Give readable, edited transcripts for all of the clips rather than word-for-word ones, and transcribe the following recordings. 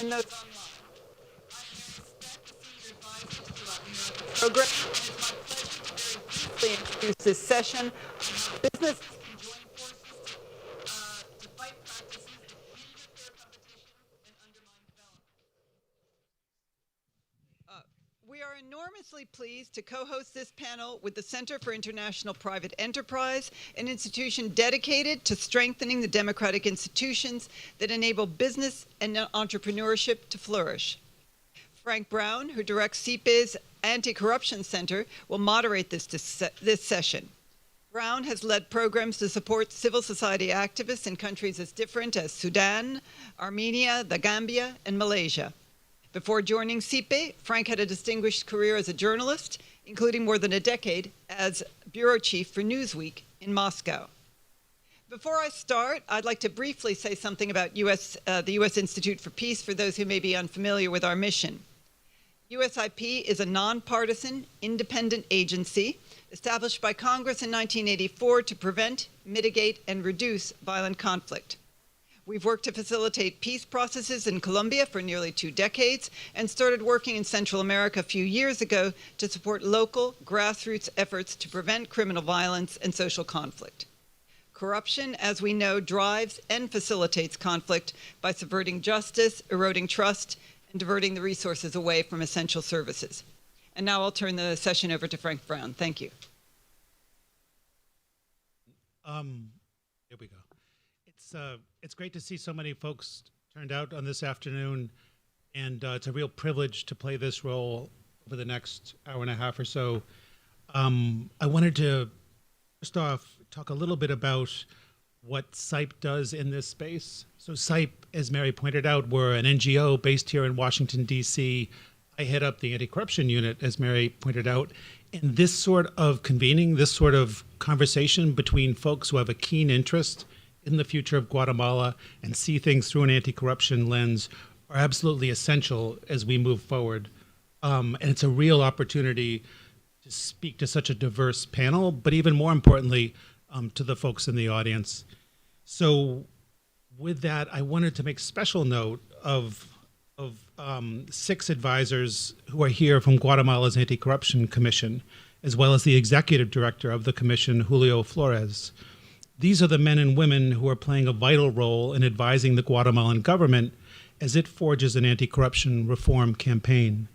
and those online. I'm Mary Speck, Senior Advisor to the Latin America Program, and it's my pleasure to very briefly introduce this session on how business can join forces to fight practices that hinder fair competition and undermine development. We are enormously pleased to co-host this panel with the Center for International Private Enterprise, an institution dedicated to strengthening the democratic institutions that enable business and entrepreneurship to flourish. Frank Brown, who directs CIPE's Anti-Corruption Center, will moderate this session. Brown has led programs to support civil society activists in countries as different as Sudan, Armenia, the Gambia, and Malaysia. Before joining CIPE, Frank had a distinguished career as a journalist, including more than a decade as bureau chief for Newsweek in Moscow. Before I start, I'd like to briefly say something about the U.S. Institute for Peace for those who may be unfamiliar with our mission. USIP is a nonpartisan, independent agency established by Congress in 1984 to prevent, mitigate, and reduce violent conflict. We've worked to facilitate peace processes in Colombia for nearly 2 decades and started working in Central America a few years ago to support local grassroots efforts to prevent criminal violence and social conflict. Corruption, as we know, drives and facilitates conflict by subverting justice, eroding trust, and diverting the resources away from essential services. And now I'll turn the session over to Frank Brown. Thank you. Here we go. It's great to see so many folks turned out on this afternoon, and it's a real privilege to play this role over the next hour and a half or so. I wanted to, first off, talk a little bit about what SIPE does in this space. So SIPE, as Mary pointed out, we're an NGO based here in Washington, D.C. I head up the anti-corruption unit, as Mary pointed out. And this sort of convening, this sort of conversation between folks who have a keen interest in the future of Guatemala and see things through an anti-corruption lens are absolutely essential as we move forward. And it's a real opportunity to speak to such a diverse panel, but even more importantly, to the folks in the audience. So with that, I wanted to make special note of 6 advisors who are here from Guatemala's Anti-Corruption Commission, as well as the executive director of the commission, Julio Flores. These are the men and women who are playing a vital role in advising the Guatemalan government as it forges an anti-corruption reform campaign.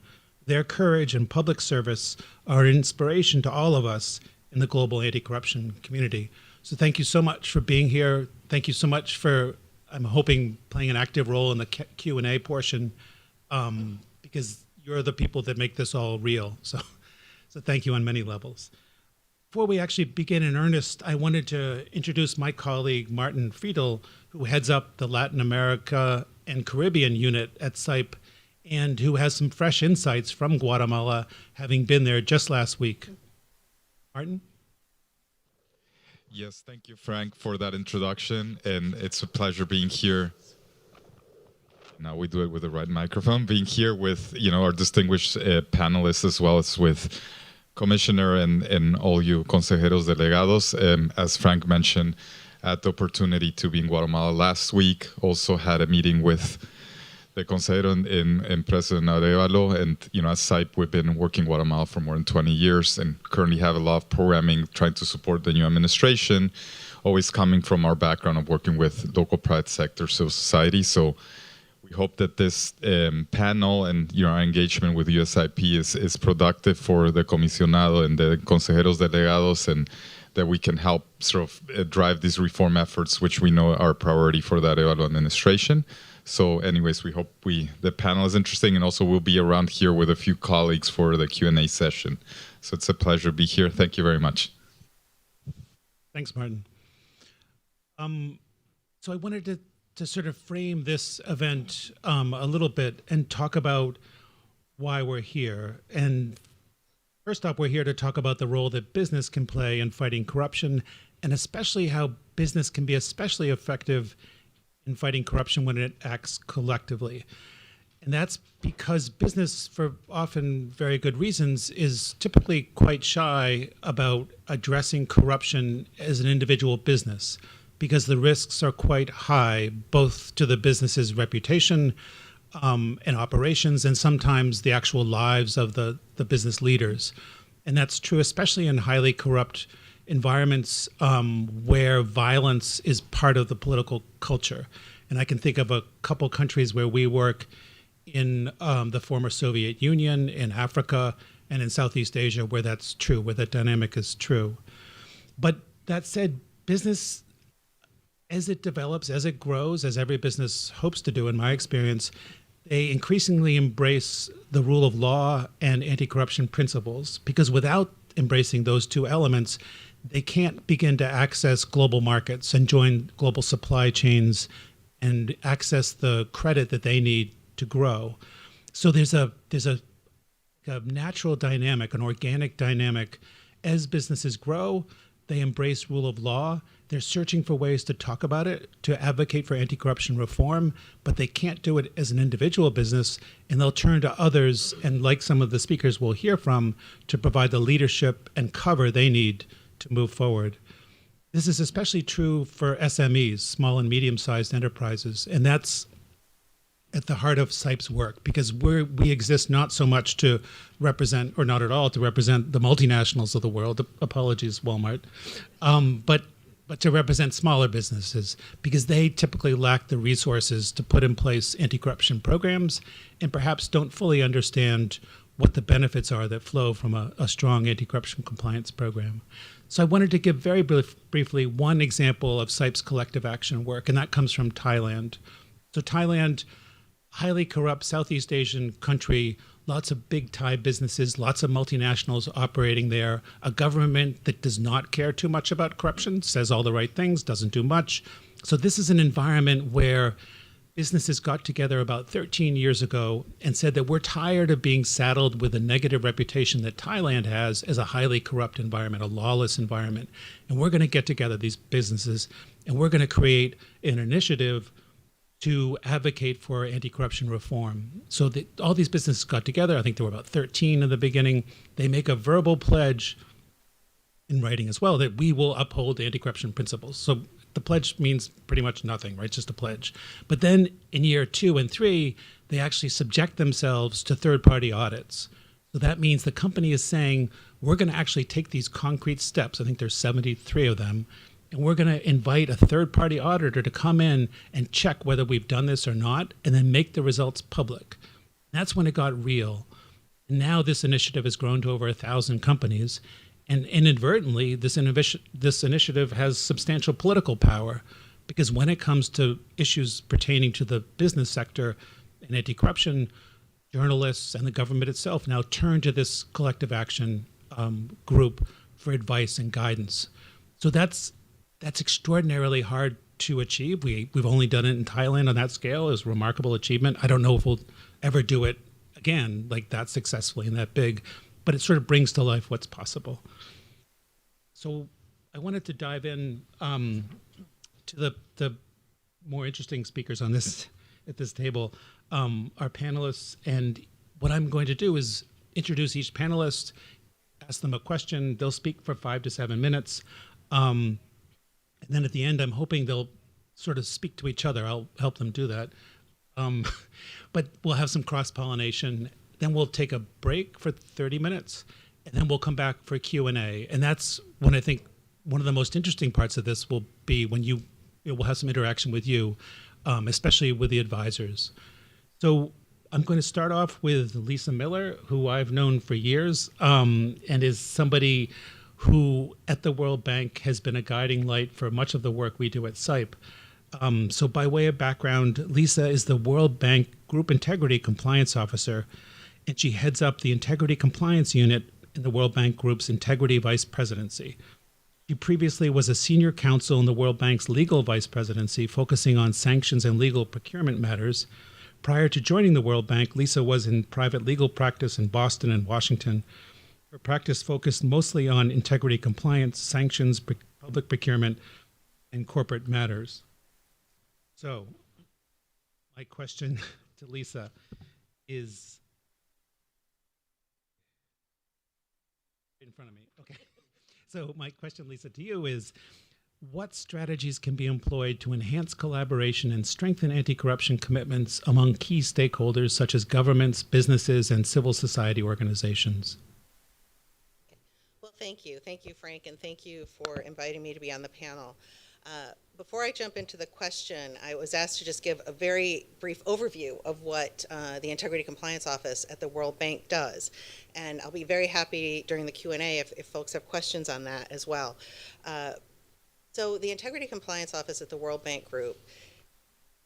Their courage and public service are an inspiration to all of us in the global anti-corruption community. So thank you so much for being here. Thank you so much for, I'm hoping, playing an active role in the Q&A portion, because you're the people that make this all real. So thank you on many levels. Before we actually begin in earnest, I wanted to introduce my colleague, Martin Friedel, who heads up the Latin America and Caribbean unit at SIPE, and who has some fresh insights from Guatemala, having been there just last week. Martin? Yes, thank you, Frank, for that introduction, and it's a pleasure being here. Now we do it with the right microphone. Being here with our distinguished panelists, as well as with Commissioner and all you consejeros delegados. As Frank mentioned, I had the opportunity to be in Guatemala last week. Also had a meeting with the consejero and President Arevalo. And as SIPE, we've been working in Guatemala for more than 20 years and currently have a lot of programming trying to support the new administration, always coming from our background of working with local private sector, civil society. So we hope that this panel and our engagement with USIP is productive for the comisionado and the consejeros delegados, and that we can help sort of drive these reform efforts, which we know are a priority for the Arevalo administration. So anyways, we hope the panel is interesting, and also we'll be around here with a few colleagues for the Q&A session. So it's a pleasure to be here. Thank you very much. Thanks, Martin. So I wanted to sort of frame this event a little bit and talk about why we're here. And first up, we're here to talk about the role that business can play in fighting corruption, and especially how business can be especially effective in fighting corruption when it acts collectively. And that's because business, for often very good reasons, is typically quite shy about addressing corruption as an individual business, because the risks are quite high, both to the business's reputation, and operations, and sometimes the actual lives of the business leaders. And that's true especially in highly corrupt environments where violence is part of the political culture. And I can think of a couple countries where we work in the former Soviet Union, in Africa, and in Southeast Asia where that's true, where that dynamic is true. But that said, business, as it develops, as it grows, as every business hopes to do, in my experience, they increasingly embrace the rule of law and anti-corruption principles, because without embracing those two elements, they can't begin to access global markets and join global supply chains and access the credit that they need to grow. So there's a natural dynamic, an organic dynamic. As businesses grow, they embrace rule of law. They're searching for ways to talk about it, to advocate for anti-corruption reform, but they can't do it as an individual business, and they'll turn to others, and like some of the speakers we'll hear from, to provide the leadership and cover they need to move forward. This is especially true for SMEs, small and medium-sized enterprises, and that's at the heart of SIPE's work, because we exist not so much to represent, or not at all to represent, the multinationals of the world, apologies Walmart, but to represent smaller businesses, because they typically lack the resources to put in place anti-corruption programs and perhaps don't fully understand what the benefits are that flow from a strong anti-corruption compliance program. So I wanted to give very briefly one example of SIPE's collective action work, and that comes from Thailand. So Thailand, highly corrupt Southeast Asian country, lots of big Thai businesses, lots of multinationals operating there, a government that does not care too much about corruption, says all the right things, doesn't do much. So this is an environment where businesses got together about 13 years ago and said that we're tired of being saddled with a negative reputation that Thailand has as a highly corrupt environment, a lawless environment. And we're going to get together, these businesses, and we're going to create an initiative to advocate for anti-corruption reform. So all these businesses got together. I think there were about 13 in the beginning. They make a verbal pledge in writing as well that we will uphold anti-corruption principles. So the pledge means pretty much nothing, right? It's just a pledge. But then in year 2 and 3, they actually subject themselves to third-party audits. So that means the company is saying, we're going to actually take these concrete steps. I think there's 73 of them. And we're going to invite a third-party auditor to come in and check whether we've done this or not, and then make the results public. That's when it got real. And now this initiative has grown to over 1,000 companies. And inadvertently, this initiative has substantial political power, because when it comes to issues pertaining to the business sector and anti-corruption, journalists and the government itself now turn to this collective action group for advice and guidance. So that's extraordinarily hard to achieve. We've only done it in Thailand on that scale. It's a remarkable achievement. I don't know if we'll ever do it again like that successfully and that big, but it sort of brings to life what's possible. So I wanted to dive in to the more interesting speakers on this at this table, our panelists. And what I'm going to do is introduce each panelist, ask them a question. They'll speak for 5 to 7 minutes. And then at the end, I'm hoping they'll sort of speak to each other. I'll help them do that. But we'll have some cross-pollination. Then we'll take a break for 30 minutes, and then we'll come back for Q&A. And that's when I think one of the most interesting parts of this will be when we'll have some interaction with you, especially with the advisors. So I'm going to start off with Lisa Miller, who I've known for years, and is somebody who at the World Bank has been a guiding light for much of the work we do at SIPE. So by way of background, Lisa is the World Bank Group Integrity Compliance Officer, and she heads up the Integrity Compliance Unit in the World Bank Group's Integrity Vice Presidency. She previously was a senior counsel in the World Bank's Legal Vice Presidency, focusing on sanctions and legal procurement matters. Prior to joining the World Bank, Lisa was in private legal practice in Boston and Washington. Her practice focused mostly on integrity compliance, sanctions, public procurement, and corporate matters. So, my question to Lisa is in front of me. Okay. So my question, Lisa, to you is, what strategies can be employed to enhance collaboration and strengthen anti-corruption commitments among key stakeholders such as governments, businesses, and civil society organizations? Well, thank you. Thank you, Frank, and thank you for inviting me to be on the panel. Before I jump into the question, I was asked to just give a very brief overview of what the Integrity Compliance Office at the World Bank does. And I'll be very happy during the Q&A if folks have questions on that as well. So the Integrity Compliance Office at the World Bank Group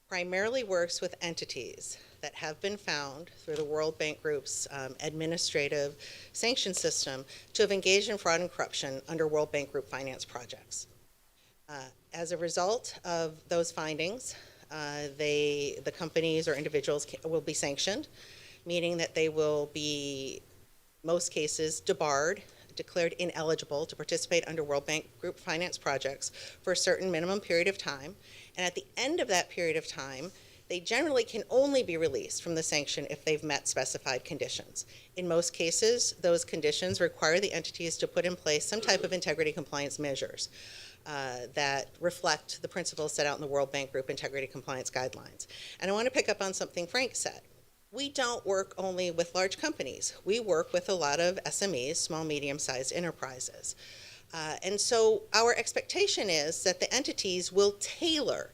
primarily works with entities that have been found through the World Bank Group's administrative sanction system to have engaged in fraud and corruption under World Bank Group finance projects. As a result of those findings, the companies or individuals will be sanctioned, meaning that they will be, in most cases, debarred, declared ineligible to participate under World Bank Group finance projects for a certain minimum period of time. And at the end of that period of time, they generally can only be released from the sanction if they've met specified conditions. In most cases, those conditions require the entities to put in place some type of integrity compliance measures that reflect the principles set out in the World Bank Group Integrity Compliance Guidelines. And I want to pick up on something Frank said. We don't work only with large companies. We work with a lot of SMEs, small, medium-sized enterprises. And so our expectation is that the entities will tailor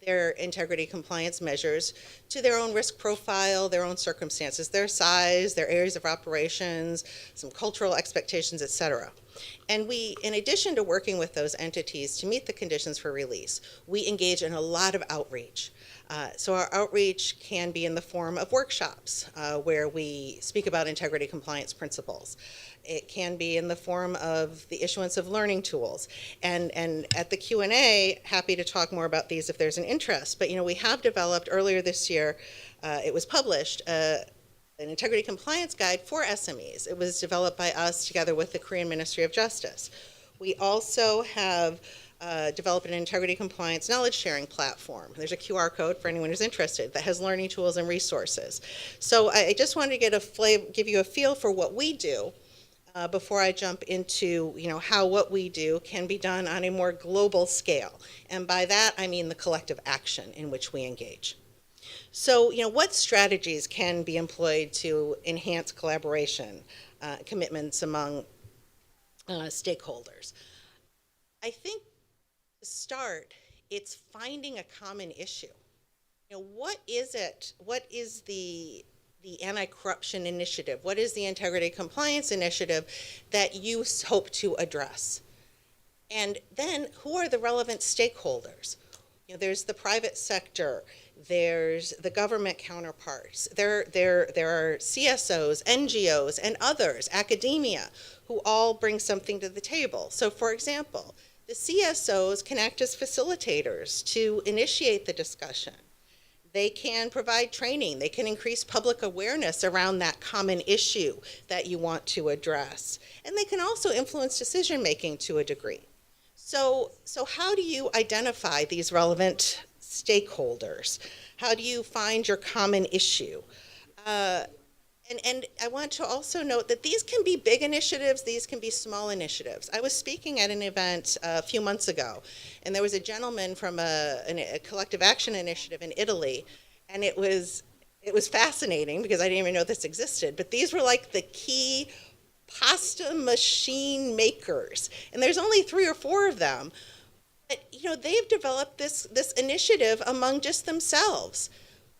their integrity compliance measures to their own risk profile, their own circumstances, their size, their areas of operations, some cultural expectations, et cetera. And we, in addition to working with those entities to meet the conditions for release, we engage in a lot of outreach. So our outreach can be in the form of workshops where we speak about integrity compliance principles. It can be in the form of the issuance of learning tools. And at the Q&A, happy to talk more about these if there's an interest. But, we have developed earlier this year, it was published, an integrity compliance guide for SMEs. It was developed by us together with the Korean Ministry of Justice. We also have developed an integrity compliance knowledge sharing platform. There's a QR code for anyone who's interested that has learning tools and resources. So I just wanted to get give you a feel for what we do before I jump into how what we do can be done on a more global scale. And by that, I mean the collective action in which we engage. So, what strategies can be employed to enhance collaboration commitments among stakeholders? I think to start, it's finding a common issue. What is it? What is the anti-corruption initiative? What is the integrity compliance initiative that you hope to address? And then who are the relevant stakeholders? There's the private sector, there's the government counterparts, there are CSOs, NGOs, and others, academia, who all bring something to the table. So for example, the CSOs can act as facilitators to initiate the discussion. They can provide training. They can increase public awareness around that common issue that you want to address. And they can also influence decision-making to a degree. So how do you identify these relevant stakeholders? How do you find your common issue? And I want to also note that these can be big initiatives, these can be small initiatives. I was speaking at an event a few months ago, and there was a gentleman from a collective action initiative in Italy, and it was fascinating because I didn't even know this existed, but these were like the key pasta machine makers, and there's only 3 or 4 of them. But, they've developed this initiative among just themselves.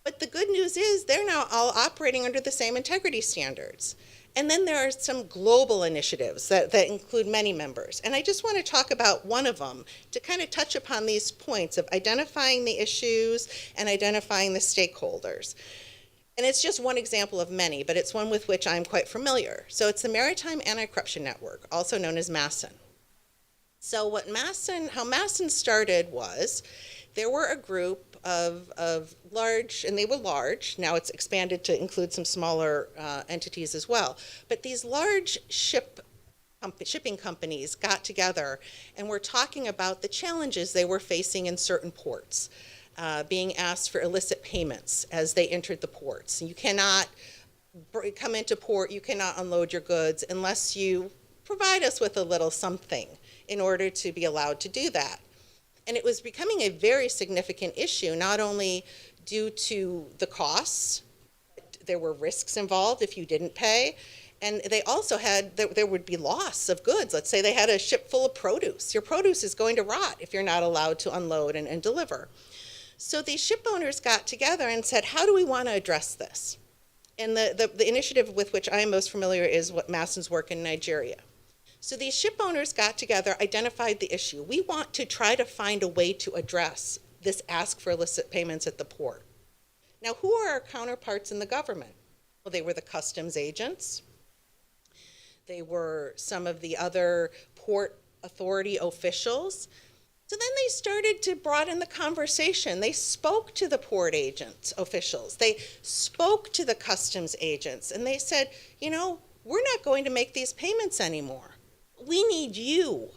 But the good news is they're now all operating under the same integrity standards. And then there are some global initiatives that include many members. And I just want to talk about one of them to kind of touch upon these points of identifying the issues and identifying the stakeholders. And it's just one example of many, but it's one with which I'm quite familiar. So it's the Maritime Anti-Corruption Network, also known as MASN. So how MASN started was, there were a group of large, and they were large, now it's expanded to include some smaller entities as well, but these large shipping companies got together and were talking about the challenges they were facing in certain ports, being asked for illicit payments as they entered the ports. You cannot come into port, you cannot unload your goods unless you provide us with a little something in order to be allowed to do that. And it was becoming a very significant issue, not only due to the costs, but there were risks involved if you didn't pay. And they also had, there would be loss of goods. Let's say they had a ship full of produce. Your produce is going to rot if you're not allowed to unload and deliver. So these ship owners got together and said, how do we want to address this? And the initiative with which I am most familiar is what Massen's work in Nigeria. So these ship owners got together, identified the issue. We want to try to find a way to address this ask for illicit payments at the port. Now, who are our counterparts in the government? Well, they were the customs agents. They were some of the other port authority officials. So then they started to broaden the conversation. They spoke to the port agents, officials. They spoke to the customs agents, and they said, you know, we're not going to make these payments anymore. We need you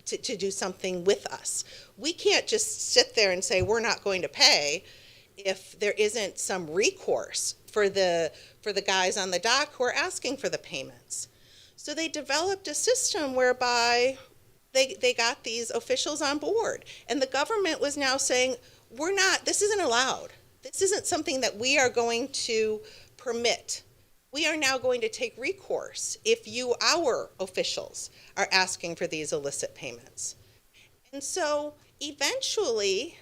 to do something with us. We can't just sit there and say we're not going to pay if there isn't some recourse for the guys on the dock who are asking for the payments. So they developed a system whereby they got these officials on board, and the government was now saying, this isn't allowed. This isn't something that we are going to permit. We are now going to take recourse if our officials, are asking for these illicit payments. And so eventually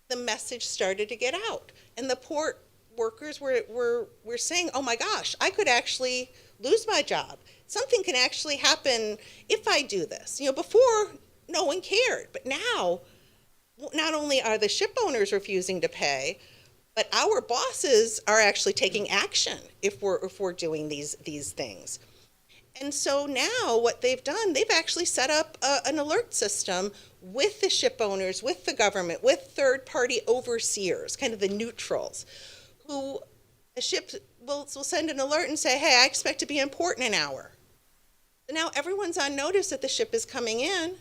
the message started to get out, and the port workers were saying, oh my gosh, I could actually lose my job. Something can actually happen if I do this. You know, before no one cared, but now not only are the ship owners refusing to pay, but our bosses are actually taking action if we're doing these things. And so now what they've done, they've actually set up an alert system with the ship owners, with the government, with third-party overseers, kind of the neutrals, who a ship will send an alert and say, hey, I expect to be in port in an hour. So now everyone's on notice that the ship is coming in,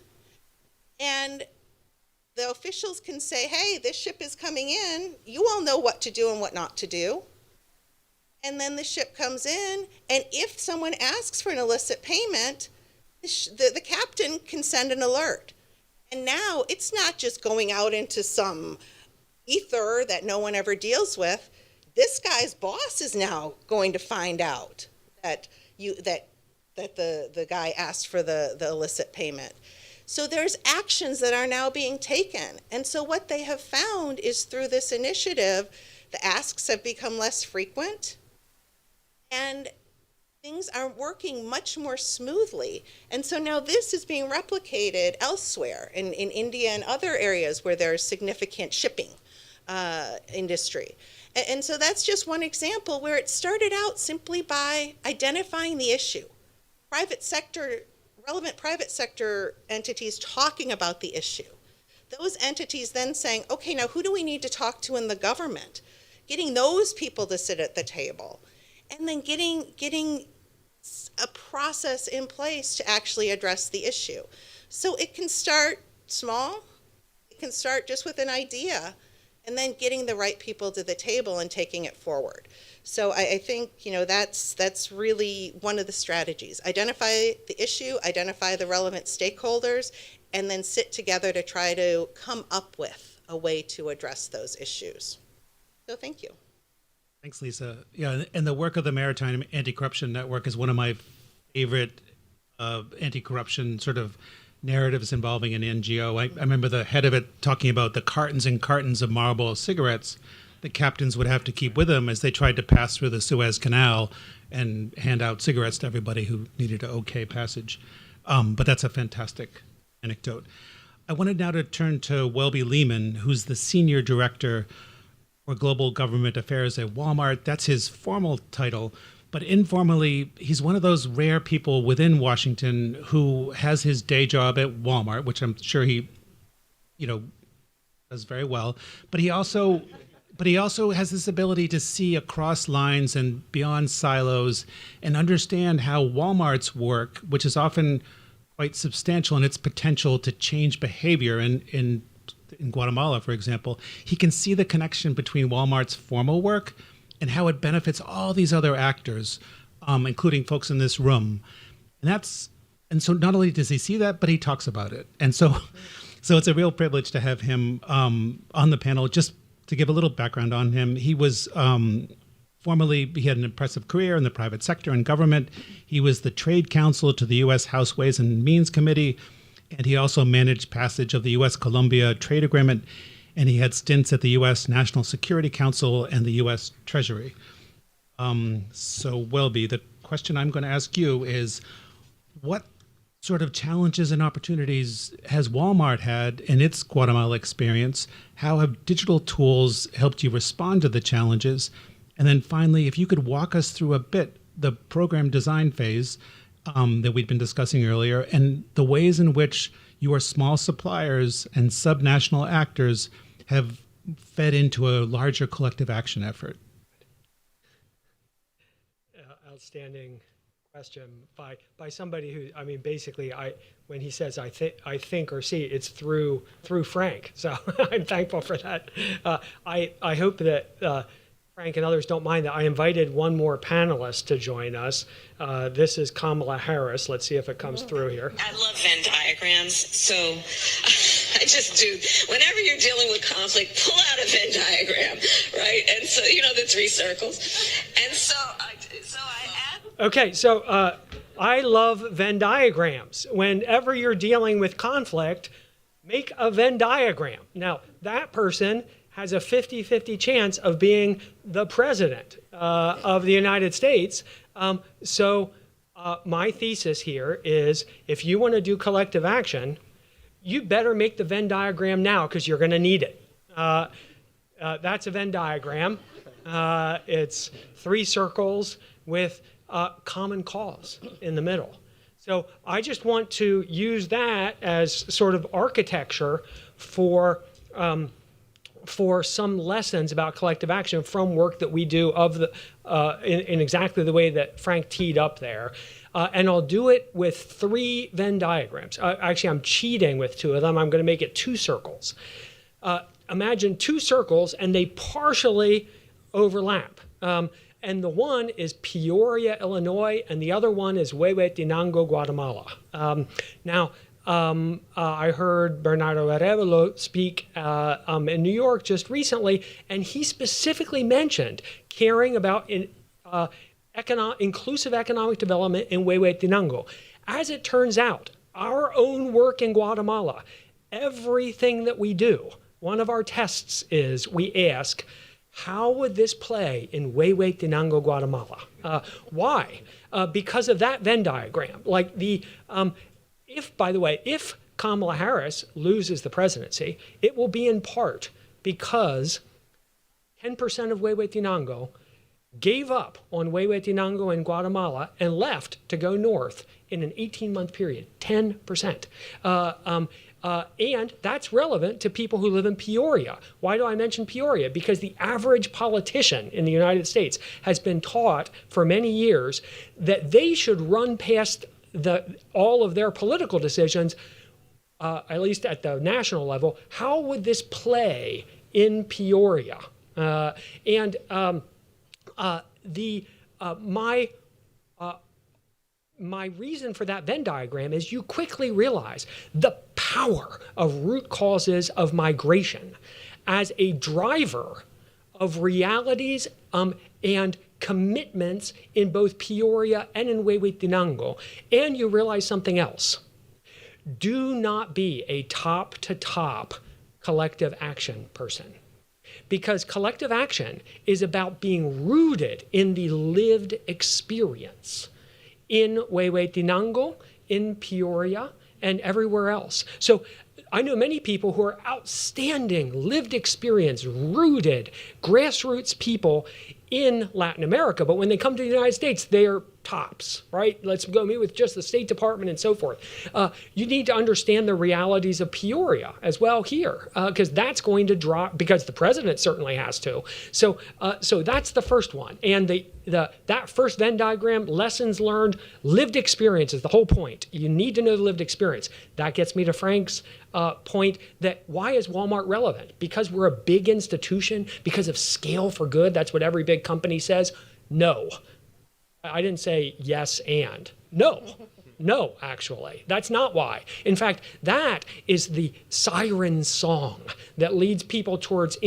and the officials can say, hey, this ship is coming in. You all know what to do and what not to do. And then the ship comes in, and if someone asks for an illicit payment, the captain can send an alert. And now it's not just going out into some ether that no one ever deals with. This guy's boss is now going to find out that the guy asked for the illicit payment. So there's actions that are now being taken. And so what they have found is through this initiative, the asks have become less frequent, and things are working much more smoothly. And so now this is being replicated elsewhere in India and other areas where there's significant shipping industry. And so that's just one example where it started out simply by identifying the issue. Relevant private sector entities talking about the issue. Those entities then saying, okay, now who do we need to talk to in the government? Getting those people to sit at the table. And then getting a process in place to actually address the issue. So it can start small. It can start just with an idea, and then getting the right people to the table and taking it forward. So I think, you know, that's really one of the strategies. Identify the issue, identify the relevant stakeholders, and then sit together to try to come up with a way to address those issues. So thank you. Thanks, Lisa. Yeah, and the work of the Maritime Anti-Corruption Network is one of my favorite anti-corruption sort of narratives involving an NGO. I remember the head of it talking about the cartons and cartons of Marlboro cigarettes that captains would have to keep with them as they tried to pass through the Suez Canal and hand out cigarettes to everybody who needed an okay passage. But that's a fantastic anecdote. I wanted now to turn to Welby Leaman, who's the Senior Director for Global Government Affairs at Walmart. That's his formal title. But informally, he's one of those rare people within Washington who has his day job at Walmart, which I'm sure he, does very well. But he also has this ability to see across lines and beyond silos and understand how Walmart's work, which is often quite substantial in its potential to change behavior in Guatemala, for example, he can see the connection between Walmart's formal work and how it benefits all these other actors, including folks in this room. And so not only does he see that, but he talks about it. And so So it's a real privilege to have him on the panel. Just to give a little background on him, he was formerly, he had an impressive career in the private sector and government. He was the trade counsel to the U.S. House Ways and Means Committee, and he also managed passage of the U.S.-Colombia trade agreement, and he had stints at the U.S. National Security Council and the U.S. Treasury. So Welby, the question I'm going to ask you is, what sort of challenges and opportunities has Walmart had in its Guatemala experience? How have digital tools helped you respond to the challenges? And then finally, if you could walk us through a bit the program design phase that we'd been discussing earlier, and the ways in which your small suppliers and subnational actors have fed into a larger collective action effort. Outstanding question by somebody who, I mean, basically, when he says I think or see, it's through Frank. So I'm thankful for that. I hope that Frank and others don't mind that I invited one more panelist to join us. This is Kamala Harris. Let's see if it comes through here. I love Venn diagrams, so I just do. Whenever you're dealing with conflict, pull out a Venn diagram, right? And so, the 3 circles. And so I add. Okay, so I love Venn diagrams. Whenever you're dealing with conflict, make a Venn diagram. Now, that person has a 50-50 chance of being the president of the United States. So my thesis here is, if you want to do collective action, you better make the Venn diagram now, because you're going to need it. That's a Venn diagram. It's 3 circles with common cause in the middle. So I just want to use that as sort of architecture for some lessons about collective action from work that we do in exactly the way that Frank teed up there. And I'll do it with 3 Venn diagrams. Actually, I'm cheating with 2 of them. I'm going to make it 2 circles. Imagine 2 circles, and they partially overlap. And the one is Peoria, Illinois, and the other one is Huehuetenango, Guatemala. I heard Bernardo Arevalo speak in New York just recently, and he specifically mentioned caring about inclusive economic development in Huehuetenango. As it turns out, our own work in Guatemala, everything that we do, one of our tests is we ask, how would this play in Huehuetenango, Guatemala? Why? Because of that Venn diagram. Like if Kamala Harris loses the presidency, it will be in part because 10% of Huehuetenango gave up on Huehuetenango and Guatemala and left to go north in an 18-month period, 10%. And that's relevant to people who live in Peoria. Why do I mention Peoria? Because the average politician in the United States has been taught for many years that they should run past all of their political decisions, at least at the national level. How would this play in Peoria? My reason for that Venn diagram is you quickly realize the power of root causes of migration as a driver of realities and commitments in both Peoria and in Huehuetenango. And you realize something else. Do not be a top-to-top collective action person, because collective action is about being rooted in the lived experience in Huehuetenango, in Peoria, and everywhere else. So I know many people who are outstanding, lived experience, rooted, grassroots people in Latin America, but when they come to the United States, they're tops, right? Let's go meet with just the State Department and so forth. You need to understand the realities of Peoria as well here, because that's going to drop, because the president certainly has to. So that's the first one. And that first Venn diagram, lessons learned, lived experience is the whole point. You need to know the lived experience. That gets me to Frank's point that why is Walmart relevant? Because we're a big institution, because of scale for good. That's what every big company says. No. I didn't say yes and. No. No, actually, that's not why. In fact, that is the siren song that leads people towards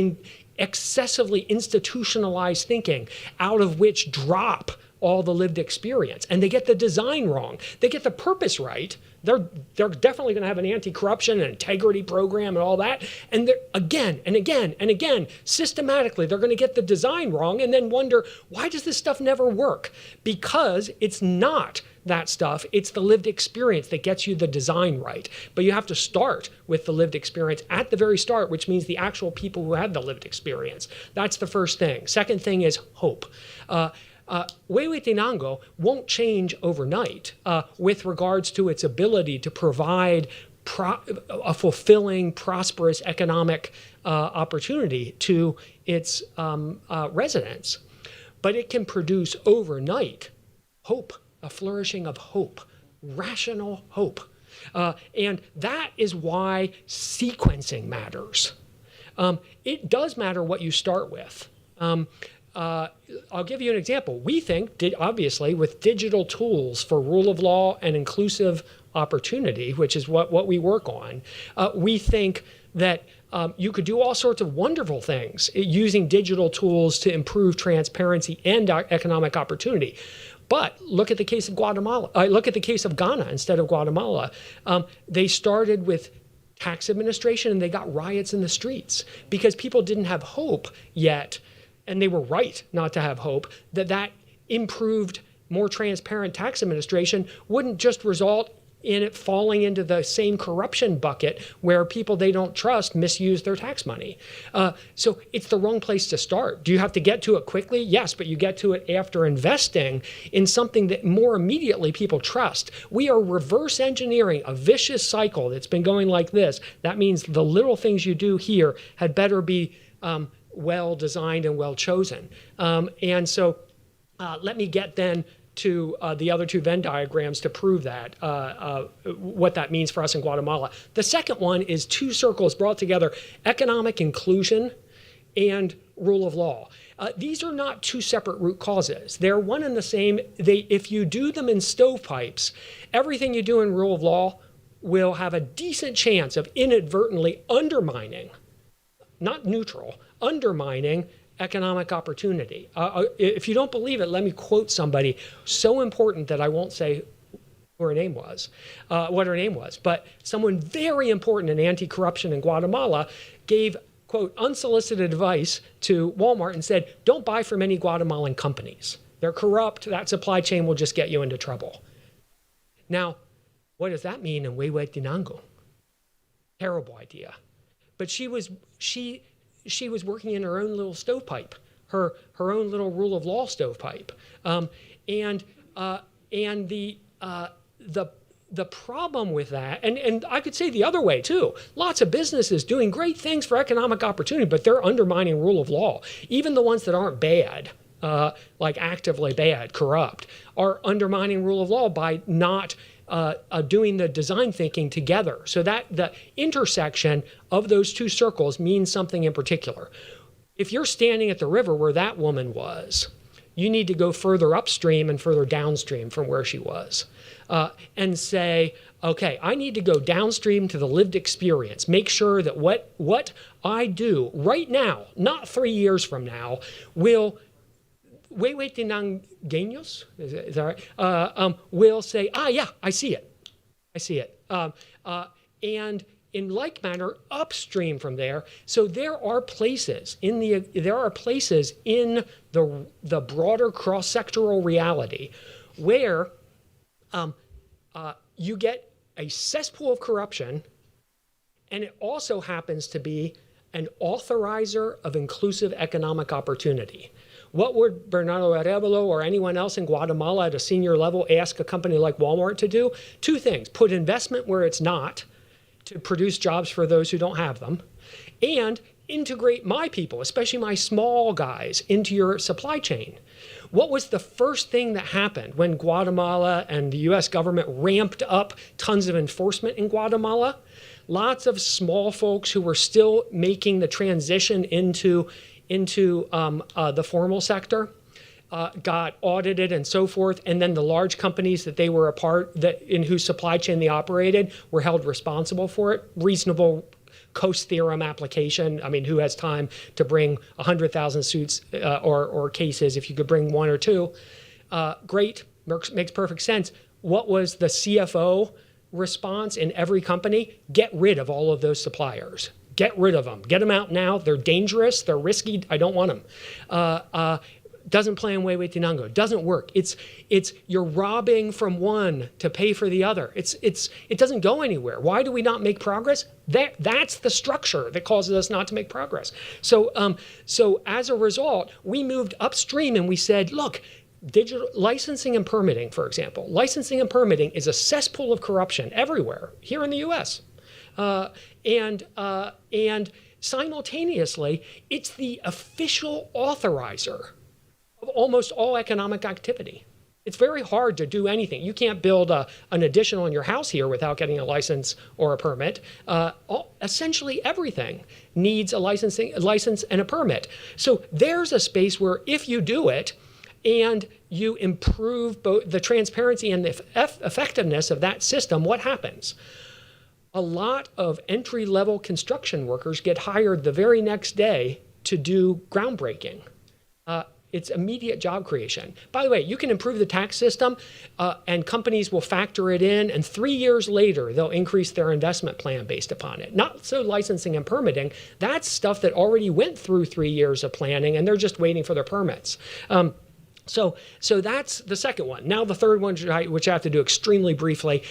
excessively institutionalized thinking, out of which drop all the lived experience. And they get the design wrong. They get the purpose right. They're definitely going to have an anti-corruption and integrity program and all that. And they're again and again and again, systematically, they're going to get the design wrong and then wonder, why does this stuff never work? Because it's not that stuff. It's the lived experience that gets you the design right. But you have to start with the lived experience at the very start, which means the actual people who have the lived experience. That's the first thing. Second thing is hope. Huehuetenango won't change overnight with regards to its ability to provide a fulfilling, prosperous economic opportunity to its residents. But it can produce overnight hope, a flourishing of hope, rational hope. And that is why sequencing matters. It does matter what you start with. I'll give you an example. We think, obviously, with digital tools for rule of law and inclusive opportunity, which is what we work on, we think that you could do all sorts of wonderful things using digital tools to improve transparency and economic opportunity. But look at the case of Guatemala. Look at the case of Ghana instead of Guatemala. They started with tax administration and they got riots in the streets because people didn't have hope yet. And they were right not to have hope that improved, more transparent tax administration wouldn't just result in it falling into the same corruption bucket where people they don't trust misuse their tax money. So it's the wrong place to start. Do you have to get to it quickly? Yes, but you get to it after investing in something that more immediately people trust. We are reverse engineering a vicious cycle that's been going like this. That means the little things you do here had better be well designed and well chosen. And so let me get then to the other two Venn diagrams to prove that, what that means for us in Guatemala. The second one is two circles brought together, economic inclusion and rule of law. These are not two separate root causes. They're one and the same. If you do them in stovepipes, everything you do in rule of law will have a decent chance of inadvertently undermining, not neutral, undermining economic opportunity. If you don't believe it, let me quote somebody so important that I won't say who her name was, what her name was, but someone very important in anti-corruption in Guatemala gave, quote, unsolicited advice to Walmart and said, don't buy from any Guatemalan companies. They're corrupt. That supply chain will just get you into trouble. Now, what does that mean in Huehuetenango? Terrible idea. But she was working in her own little stovepipe, her own little rule of law stovepipe, and the problem with that, and I could say the other way too. Lots of businesses doing great things for economic opportunity, but they're undermining rule of law. Even the ones that aren't bad, like actively bad, corrupt, are undermining rule of law by not doing the design thinking together. So that the intersection of those two circles means something in particular. If you're standing at the river where that woman was, you need to go further upstream and further downstream from where she was and say, okay, I need to go downstream to the lived experience. Make sure that what I do right now, not 3 years from now, will Huehuetenangueños, is that right? Will say, yeah, I see it. And in like manner, upstream from there. So there are places in the broader cross-sectoral reality where you get a cesspool of corruption, and it also happens to be an authorizer of inclusive economic opportunity. What would Bernardo Arevalo or anyone else in Guatemala at a senior level ask a company like Walmart to do? Two things: put investment where it's not, to produce jobs for those who don't have them, and integrate my people, especially my small guys, into your supply chain. What was the first thing that happened when Guatemala and the U.S. government ramped up tons of enforcement in Guatemala? Lots of small folks who were still making the transition into the formal sector got audited and so forth, and then the large companies that they were a part that in whose supply chain they operated were held responsible for it. Reasonable Coase theorem application. I mean, who has time to bring 100,000 suits or cases if you could bring one or two? Great, makes perfect sense. What was the CFO response in every company? Get rid of all of those suppliers. Get rid of them. Get them out now. They're dangerous. They're risky. I don't want them. Doesn't play in Huehuetenango. Doesn't work. It's you're robbing from one to pay for the other. It doesn't go anywhere. Why do we not make progress? That's the structure that causes us not to make progress. So as a result, we moved upstream and we said, look, digital licensing and permitting, for example, licensing and permitting is a cesspool of corruption everywhere here in the U.S. And simultaneously, it's the official authorizer of almost all economic activity. It's very hard to do anything. You can't build an addition on your house here without getting a license or a permit. Essentially everything needs a license and a permit. So there's a space where if you do it and you improve both the transparency and the effectiveness of that system, what happens? A lot of entry-level construction workers get hired the very next day to do groundbreaking. It's immediate job creation. By the way, you can improve the tax system and companies will factor it in, and 3 years later, they'll increase their investment plan based upon it. Not so licensing and permitting. That's stuff that already went through 3 years of planning and they're just waiting for their permits. So that's the second one. Now the third one, which I have to do extremely briefly,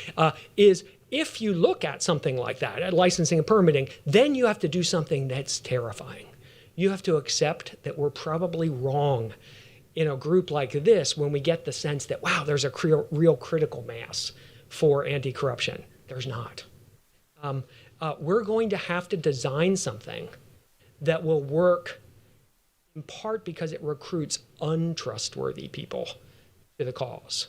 is if you look at something like that, at licensing and permitting, then you have to do something that's terrifying. You have to accept that we're probably wrong in a group like this when we get the sense that, wow, there's a real critical mass for anti-corruption. There's not. We're going to have to design something that will work in part because it recruits untrustworthy people to the cause.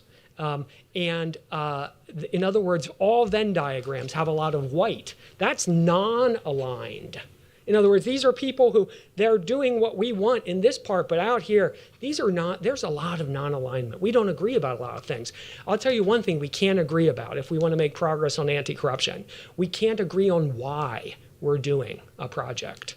In other words, all Venn diagrams have a lot of white. That's non-aligned. In other words, these are people who they're doing what we want in this part, but out here, these are not, there's a lot of non-alignment. We don't agree about a lot of things. I'll tell you one thing we can't agree about if we want to make progress on anti-corruption. We can't agree on why we're doing a project.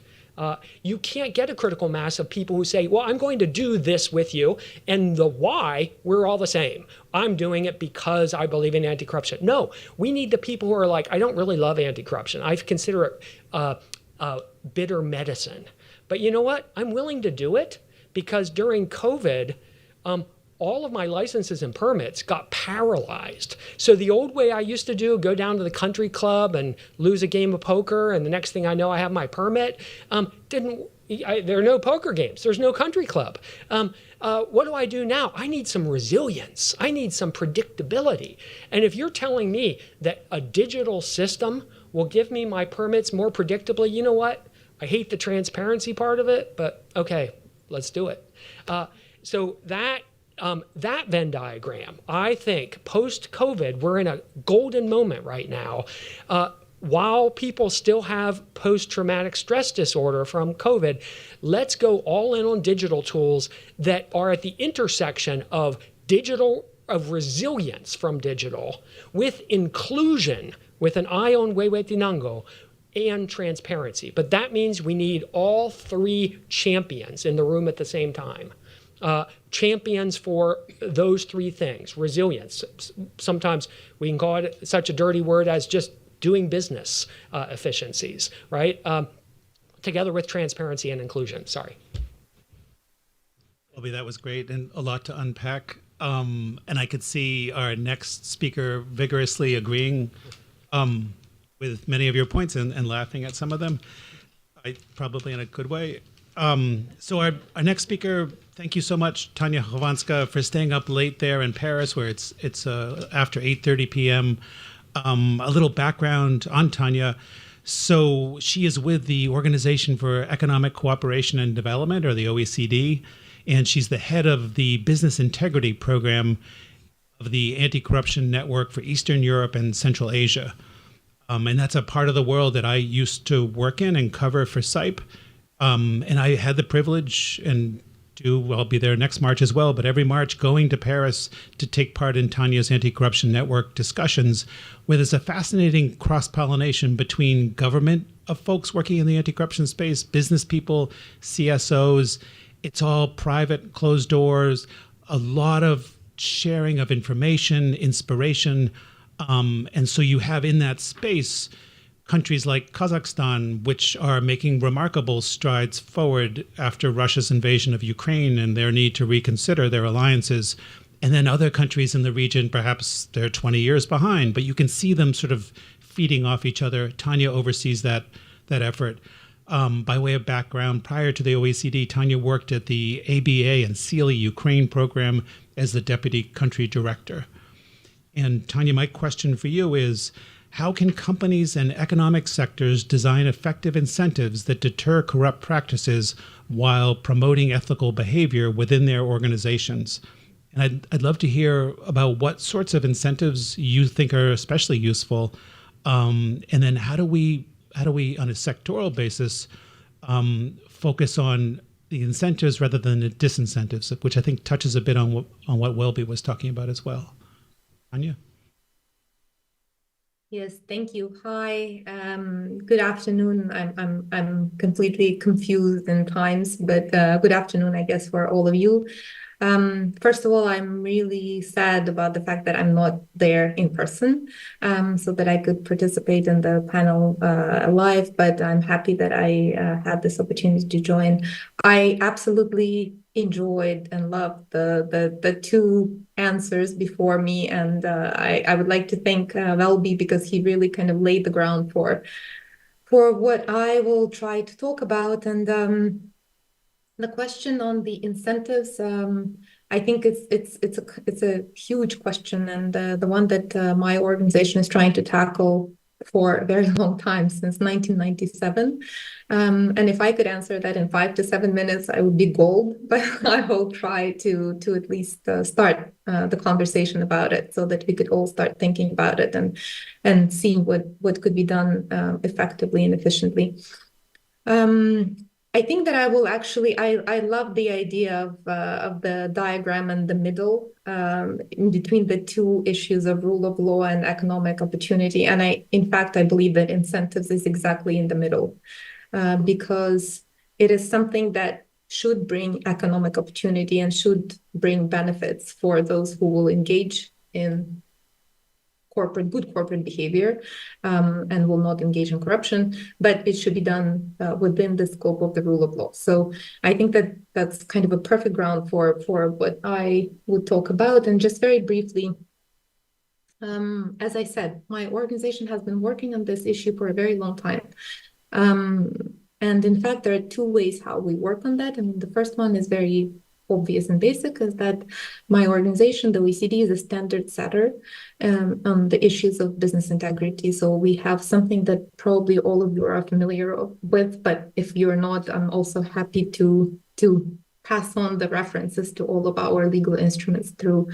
You can't get a critical mass of people who say, well, I'm going to do this with you, and the why, we're all the same. I'm doing it because I believe in anti-corruption. No, we need the people who are like, I don't really love anti-corruption. I consider it bitter medicine. But you know what? I'm willing to do it because during COVID, all of my licenses and permits got paralyzed. So the old way I used to do, go down to the country club and lose a game of poker, and the next thing I know, I have my permit, there are no poker games. There's no country club. What do I do now? I need some resilience. I need some predictability. And if you're telling me that a digital system will give me my permits more predictably, you know what? I hate the transparency part of it, but okay, let's do it. So that Venn diagram, I think post-COVID, we're in a golden moment right now. While people still have post-traumatic stress disorder from COVID, let's go all in on digital tools that are at the intersection of resilience from digital with inclusion, with an eye on Huehuetenango, and transparency. But that means we need all three champions in the room at the same time. Champions for those three things. Resilience. Sometimes we can call it such a dirty word as just doing business efficiencies, right? Together with transparency and inclusion. Sorry. Welby, that was great and a lot to unpack. And I could see our next speaker vigorously agreeing with many of your points and laughing at some of them, probably in a good way. So our next speaker, thank you so much, Tanya Khavanska, for staying up late there in Paris, where it's after 8:30 p.m. A little background on Tanya. So she is with the Organization for Economic Cooperation and Development, or the OECD, and she's the head of the Business Integrity Program of the Anti-Corruption Network for Eastern Europe and Central Asia. And that's a part of the world that I used to work in and cover for USIP. And I had the privilege to do. I'll be there next March as well, but every March going to Paris to take part in Tanya's Anti-Corruption Network discussions, where there's a fascinating cross-pollination between government of folks working in the anti-corruption space, business people, CSOs. It's all private, closed doors, a lot of sharing of information, inspiration. And so you have in that space countries like Kazakhstan, which are making remarkable strides forward after Russia's invasion of Ukraine and their need to reconsider their alliances. And then other countries in the region, perhaps they're 20 years behind, but you can see them sort of feeding off each other. Tanya oversees that effort. By way of background, prior to the OECD, Tanya worked at the ABA and CELI Ukraine program as the deputy country director. And Tanya, my question for you is, how can companies and economic sectors design effective incentives that deter corrupt practices while promoting ethical behavior within their organizations? And I'd love to hear about what sorts of incentives you think are especially useful. And then how do we, on a sectoral basis, focus on the incentives rather than the disincentives, which I think touches a bit on what Welby was talking about as well. Tanya? Yes, thank you. Hi, good afternoon. I'm completely confused in times, but good afternoon, I guess, for all of you. First of all, I'm really sad about the fact that I'm not there in person, so that I could participate in the panel live, but I'm happy that I had this opportunity to join. I absolutely enjoyed and loved the two answers before me, and I would like to thank Welby, because he really kind of laid the ground for what I will try to talk about. And the question on the incentives, I think it's a huge question, and the one that my organization is trying to tackle for a very long time, since 1997. And if I could answer that in 5 to 7 minutes, I would be gold, but I will try to at least start the conversation about it, so that we could all start thinking about it and see what could be done effectively and efficiently. I think that I will actually, I love the idea of the diagram in the middle, in between the two issues of rule of law and economic opportunity. And in fact, I believe that incentives is exactly in the middle, because it is something that should bring economic opportunity and should bring benefits for those who will engage in good corporate behavior, and will not engage in corruption, but it should be done within the scope of the rule of law. So I think that that's kind of a perfect ground for what I would talk about. And just very briefly, as I said, my organization has been working on this issue for a very long time. And in fact, there are two ways how we work on that. And the first one is very obvious and basic, is that my organization, the OECD, is a standard setter on the issues of business integrity. So we have something that probably all of you are familiar with, but if you're not, I'm also happy to pass on the references to all of our legal instruments through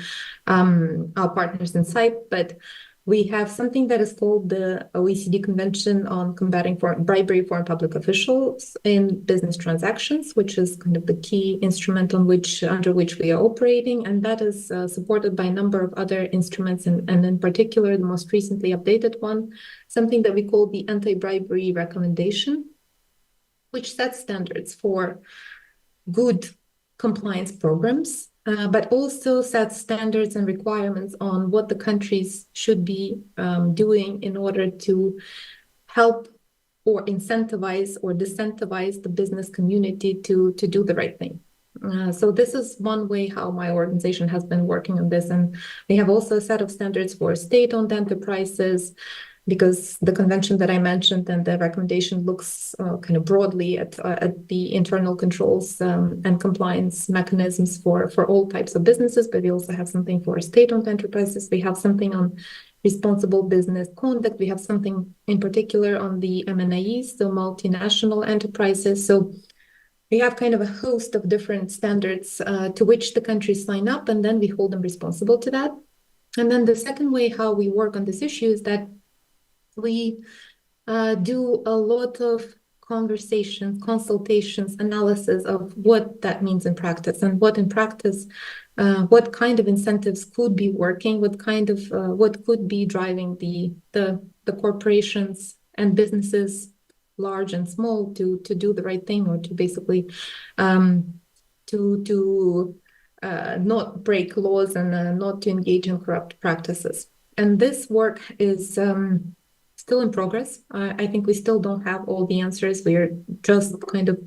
our partners in SIPE. But we have something that is called the OECD Convention on Combating Bribery Foreign Public Officials in Business Transactions, which is kind of the key instrument under which we are operating. And that is supported by a number of other instruments, and in particular, the most recently updated one, something that we call the Anti-Bribery Recommendation, which sets standards for good compliance programs, but also sets standards and requirements on what the countries should be doing in order to help or incentivize or disincentivize the business community to do the right thing. So this is one way how my organization has been working on this. And we have also a set of standards for state-owned enterprises, because the convention that I mentioned and the recommendation looks kind of broadly at the internal controls and compliance mechanisms for all types of businesses, but we also have something for state-owned enterprises. We have something on responsible business conduct. We have something in particular on the M&As, so multinational enterprises. So we have kind of a host of different standards to which the countries sign up, and then we hold them responsible to that. And then the second way how we work on this issue is that we do a lot of conversations, consultations, analysis of what that means in practice, and what in practice, what kind of incentives could be working, what could be driving the corporations and businesses, large and small, to do the right thing, or to basically to not break laws and not to engage in corrupt practices. And this work is still in progress. I think we still don't have all the answers. We are just kind of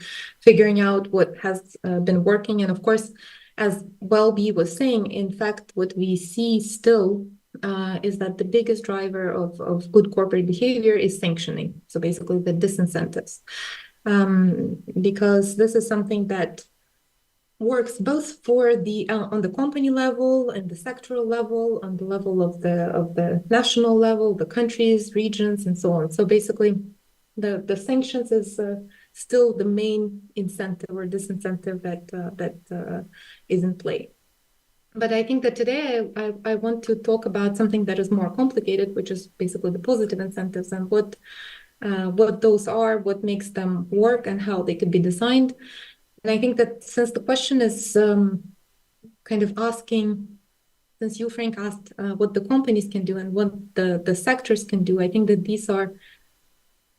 figuring out what has been working. And of course, as Welby was saying, in fact, what we see still is that the biggest driver of good corporate behavior is sanctioning. So basically the disincentives. Because this is something that works both for the on the company level and the sectoral level, on the level of the national level, the countries, regions, and so on. So basically, the sanctions is still the main incentive or disincentive that is in play. But I think that today I want to talk about something that is more complicated, which is basically the positive incentives and what those are, what makes them work, and how they could be designed. And I think that since the question is kind of asking, since you, Frank, asked what the companies can do and what the sectors can do, I think that these are,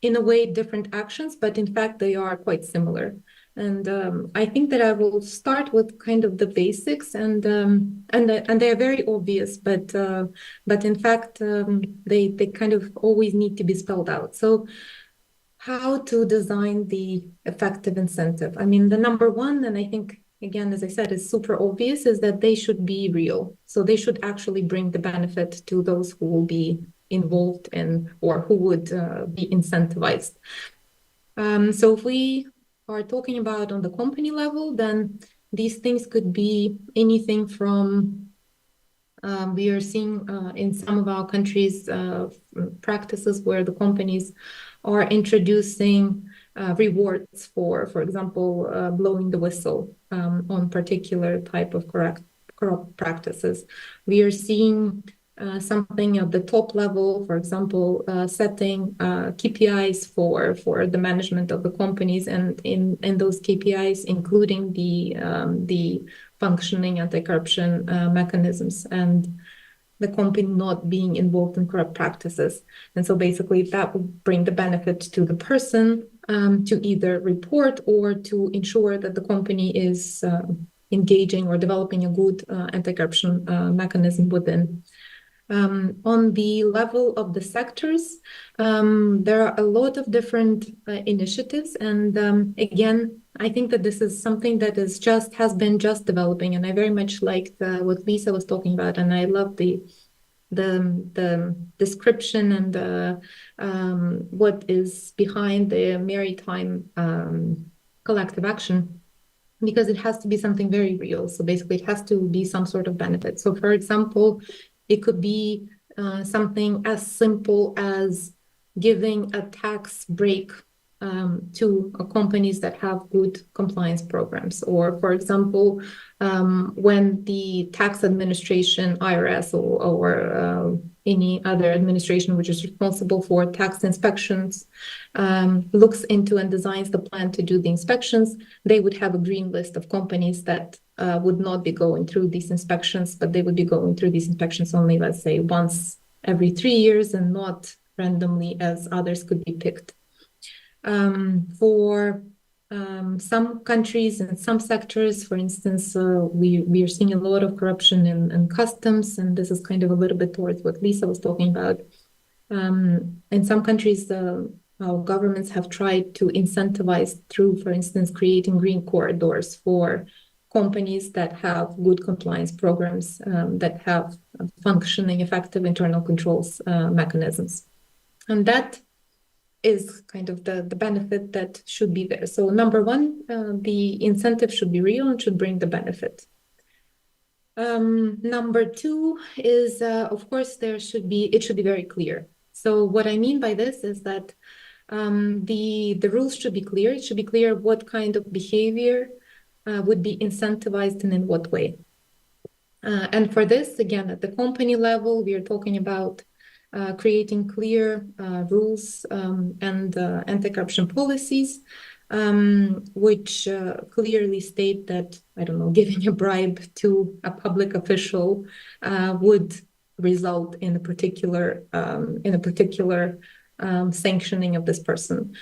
in a way, different actions, but in fact, they are quite similar. And I think that I will start with kind of the basics, and they are very obvious, but in fact, they kind of always need to be spelled out. So, how to design the effective incentive? I mean, the number one, and I think, again, as I said, is super obvious, is that they should be real. So they should actually bring the benefit to those who will be involved in, or who would be incentivized. So if we are talking about on the company level, then these things could be anything from we are seeing in some of our countries practices where the companies are introducing rewards for example, blowing the whistle on particular type of corrupt practices. We are seeing something at the top level, for example, setting KPIs for the management of the companies, and in those KPIs, including the functioning anti-corruption mechanisms and the company not being involved in corrupt practices. And so basically that will bring the benefit to the person to either report or to ensure that the company is engaging or developing a good anti-corruption mechanism within. On the level of the sectors, there are a lot of different initiatives. And again, I think that this is something that has been just developing. And I very much liked what Lisa was talking about. And I love the description and what is behind the maritime collective action, because it has to be something very real. So basically, it has to be some sort of benefit. So for example, it could be something as simple as giving a tax break to companies that have good compliance programs. Or, for example, when the tax administration, IRS, or any other administration which is responsible for tax inspections, looks into and designs the plan to do the inspections, they would have a green list of companies that would not be going through these inspections, but they would be going through these inspections only, let's say, once every 3 years, and not randomly as others could be picked. For some countries and some sectors, for instance, we are seeing a lot of corruption in customs, and this is kind of a little bit towards what Lisa was talking about. In some countries, our governments have tried to incentivize through, for instance, creating green corridors for companies that have good compliance programs, that have functioning, effective internal controls mechanisms. And that is kind of the benefit that should be there. So number one, the incentive should be real and should bring the benefit. Number two is, of course, it should be very clear. So what I mean by this is that the rules should be clear. It should be clear what kind of behavior would be incentivized and in what way. And for this, again, at the company level, we are talking about creating clear rules and anti-corruption policies, which clearly state that, I don't know, giving a bribe to a public official would result in a particular sanctioning of this person.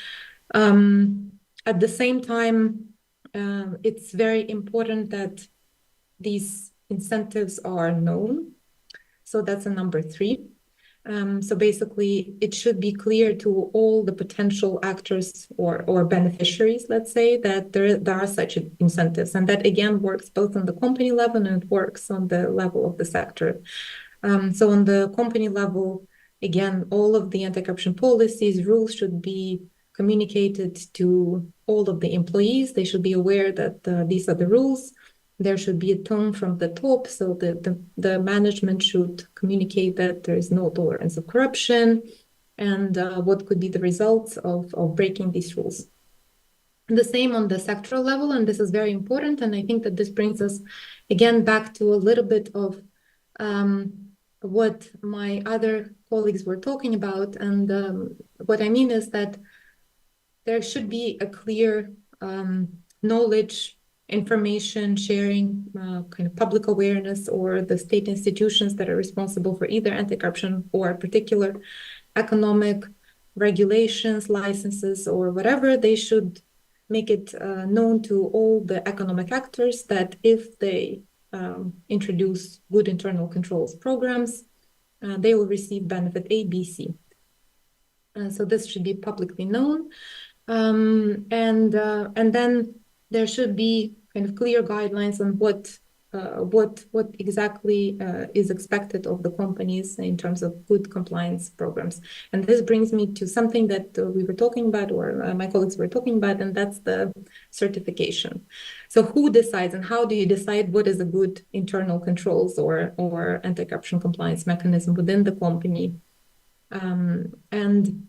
At the same time, it's very important that these incentives are known. So that's a number 3. So basically, it should be clear to all the potential actors or beneficiaries, let's say, that there are such incentives. And that, again, works both on the company level and it works on the level of the sector. So on the company level, again, all of the anti-corruption policies, rules should be communicated to all of the employees. They should be aware that these are the rules. There should be a tone from the top, so the management should communicate that there is no tolerance of corruption and what could be the results of breaking these rules. The same on the sectoral level, and this is very important, and I think that this brings us again back to a little bit of what my other colleagues were talking about. And what I mean is that there should be a clear knowledge, information sharing, kind of public awareness, or the state institutions that are responsible for either anti-corruption or particular economic regulations, licenses, or whatever, they should make it known to all the economic actors that if they introduce good internal controls programs, they will receive benefit A, B, C. So this should be publicly known. And then there should be kind of clear guidelines on what exactly is expected of the companies in terms of good compliance programs. And this brings me to something that we were talking about, or my colleagues were talking about, and that's the certification. So who decides, and how do you decide what is a good internal controls or anti-corruption compliance mechanism within the company? And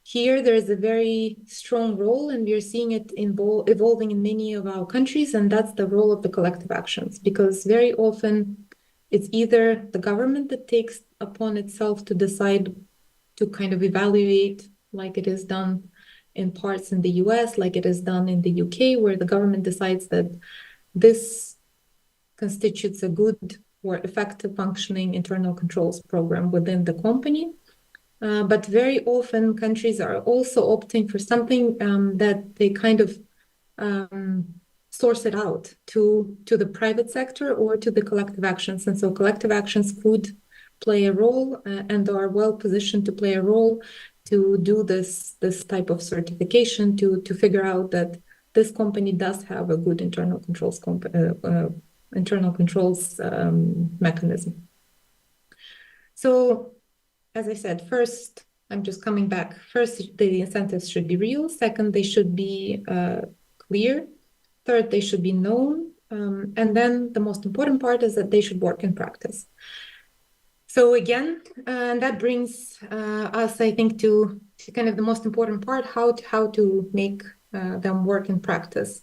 here, there is a very strong role, and we're seeing it evolving in many of our countries, and that's the role of the collective actions, because very often it's either the government that takes upon itself to decide to kind of evaluate, like it is done in parts in the US, like it is done in the UK, where the government decides that this constitutes a good or effective functioning internal controls program within the company. But very often countries are also opting for something that they kind of source it out to the private sector or to the collective actions. And so collective actions could play a role and are well positioned to play a role to do this type of certification to figure out that this company does have a good internal controls mechanism. So, as I said, first, I'm just coming back. First, the incentives should be real. Second, they should be clear. Third, they should be known. And then the most important part is that they should work in practice. So again, and that brings us, I think, to kind of the most important part, how to make them work in practice.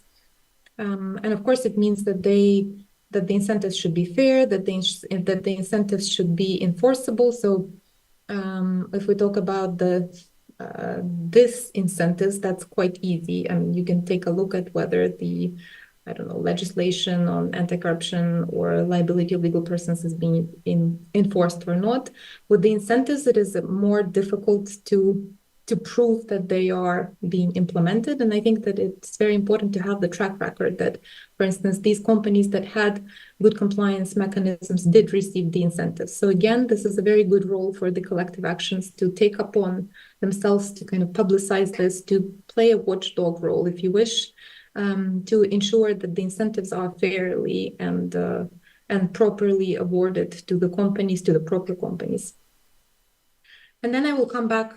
And of course, it means that the incentives should be fair, that the incentives should be enforceable. So if we talk about this incentives, that's quite easy. I mean, you can take a look at whether the, I don't know, legislation on anti-corruption or liability of legal persons is being enforced or not. With the incentives, it is more difficult to prove that they are being implemented. And I think that it's very important to have the track record that, for instance, these companies that had good compliance mechanisms did receive the incentives. So again, this is a very good role for the collective actions to take upon themselves to kind of publicize this, to play a watchdog role, if you wish, to ensure that the incentives are fairly and properly awarded to the companies, to the proper companies. And then I will come back.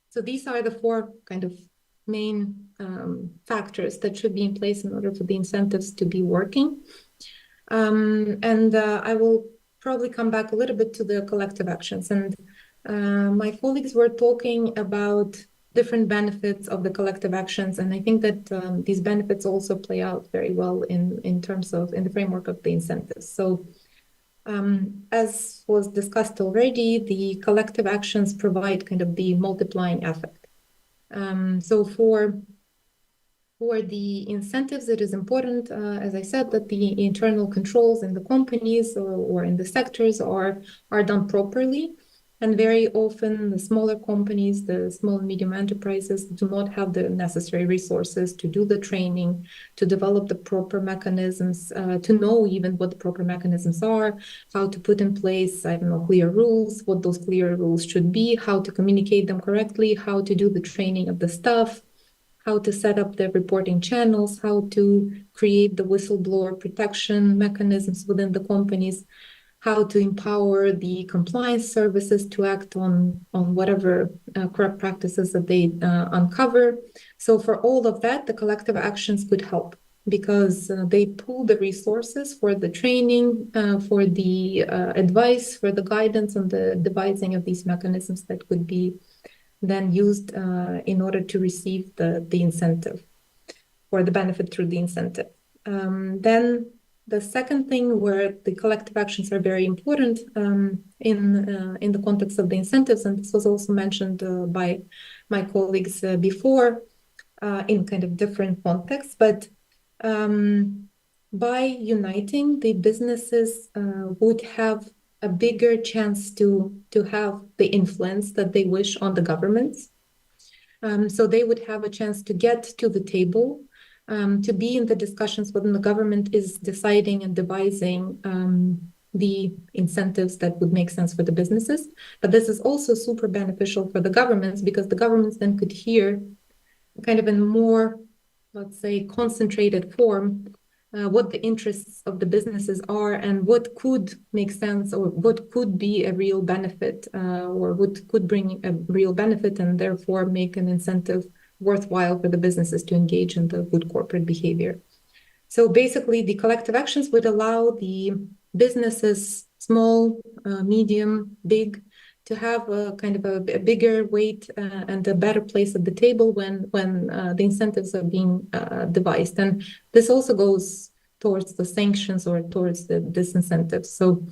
So these are the 4 kind of main factors that should be in place in order for the incentives to be working. And I will probably come back a little bit to the collective actions. And my colleagues were talking about different benefits of the collective actions. And I think that these benefits also play out very well in terms of, in the framework of the incentives. So As was discussed already, the collective actions provide kind of the multiplying effect. So for the incentives, it is important, as I said, that the internal controls in the companies or in the sectors are done properly. And very often the smaller companies, the small and medium enterprises do not have the necessary resources to do the training, to develop the proper mechanisms, to know even what the proper mechanisms are, how to put in place, I don't know, clear rules, what those clear rules should be, how to communicate them correctly, how to do the training of the staff, how to set up the reporting channels, how to create the whistleblower protection mechanisms within the companies, how to empower the compliance services to act on whatever corrupt practices that they uncover. So for all of that, the collective actions could help because they pool the resources for the training, for the advice, for the guidance on the devising of these mechanisms that could be then used in order to receive the incentive or the benefit through the incentive. Then the second thing where the collective actions are very important in the context of the incentives, and this was also mentioned by my colleagues before in kind of different contexts, but by uniting, the businesses would have a bigger chance to have the influence that they wish on the governments. So they would have a chance to get to the table, to be in the discussions when the government is deciding and devising the incentives that would make sense for the businesses. But this is also super beneficial for the governments because the governments then could hear kind of in more, let's say, concentrated form what the interests of the businesses are and what could make sense or what could be a real benefit or what could bring a real benefit and therefore make an incentive worthwhile for the businesses to engage in the good corporate behavior. So basically, the collective actions would allow the businesses, small, medium, big, to have a kind of a bigger weight and a better place at the table when the incentives are being devised. And this also goes towards the sanctions or towards the disincentives. So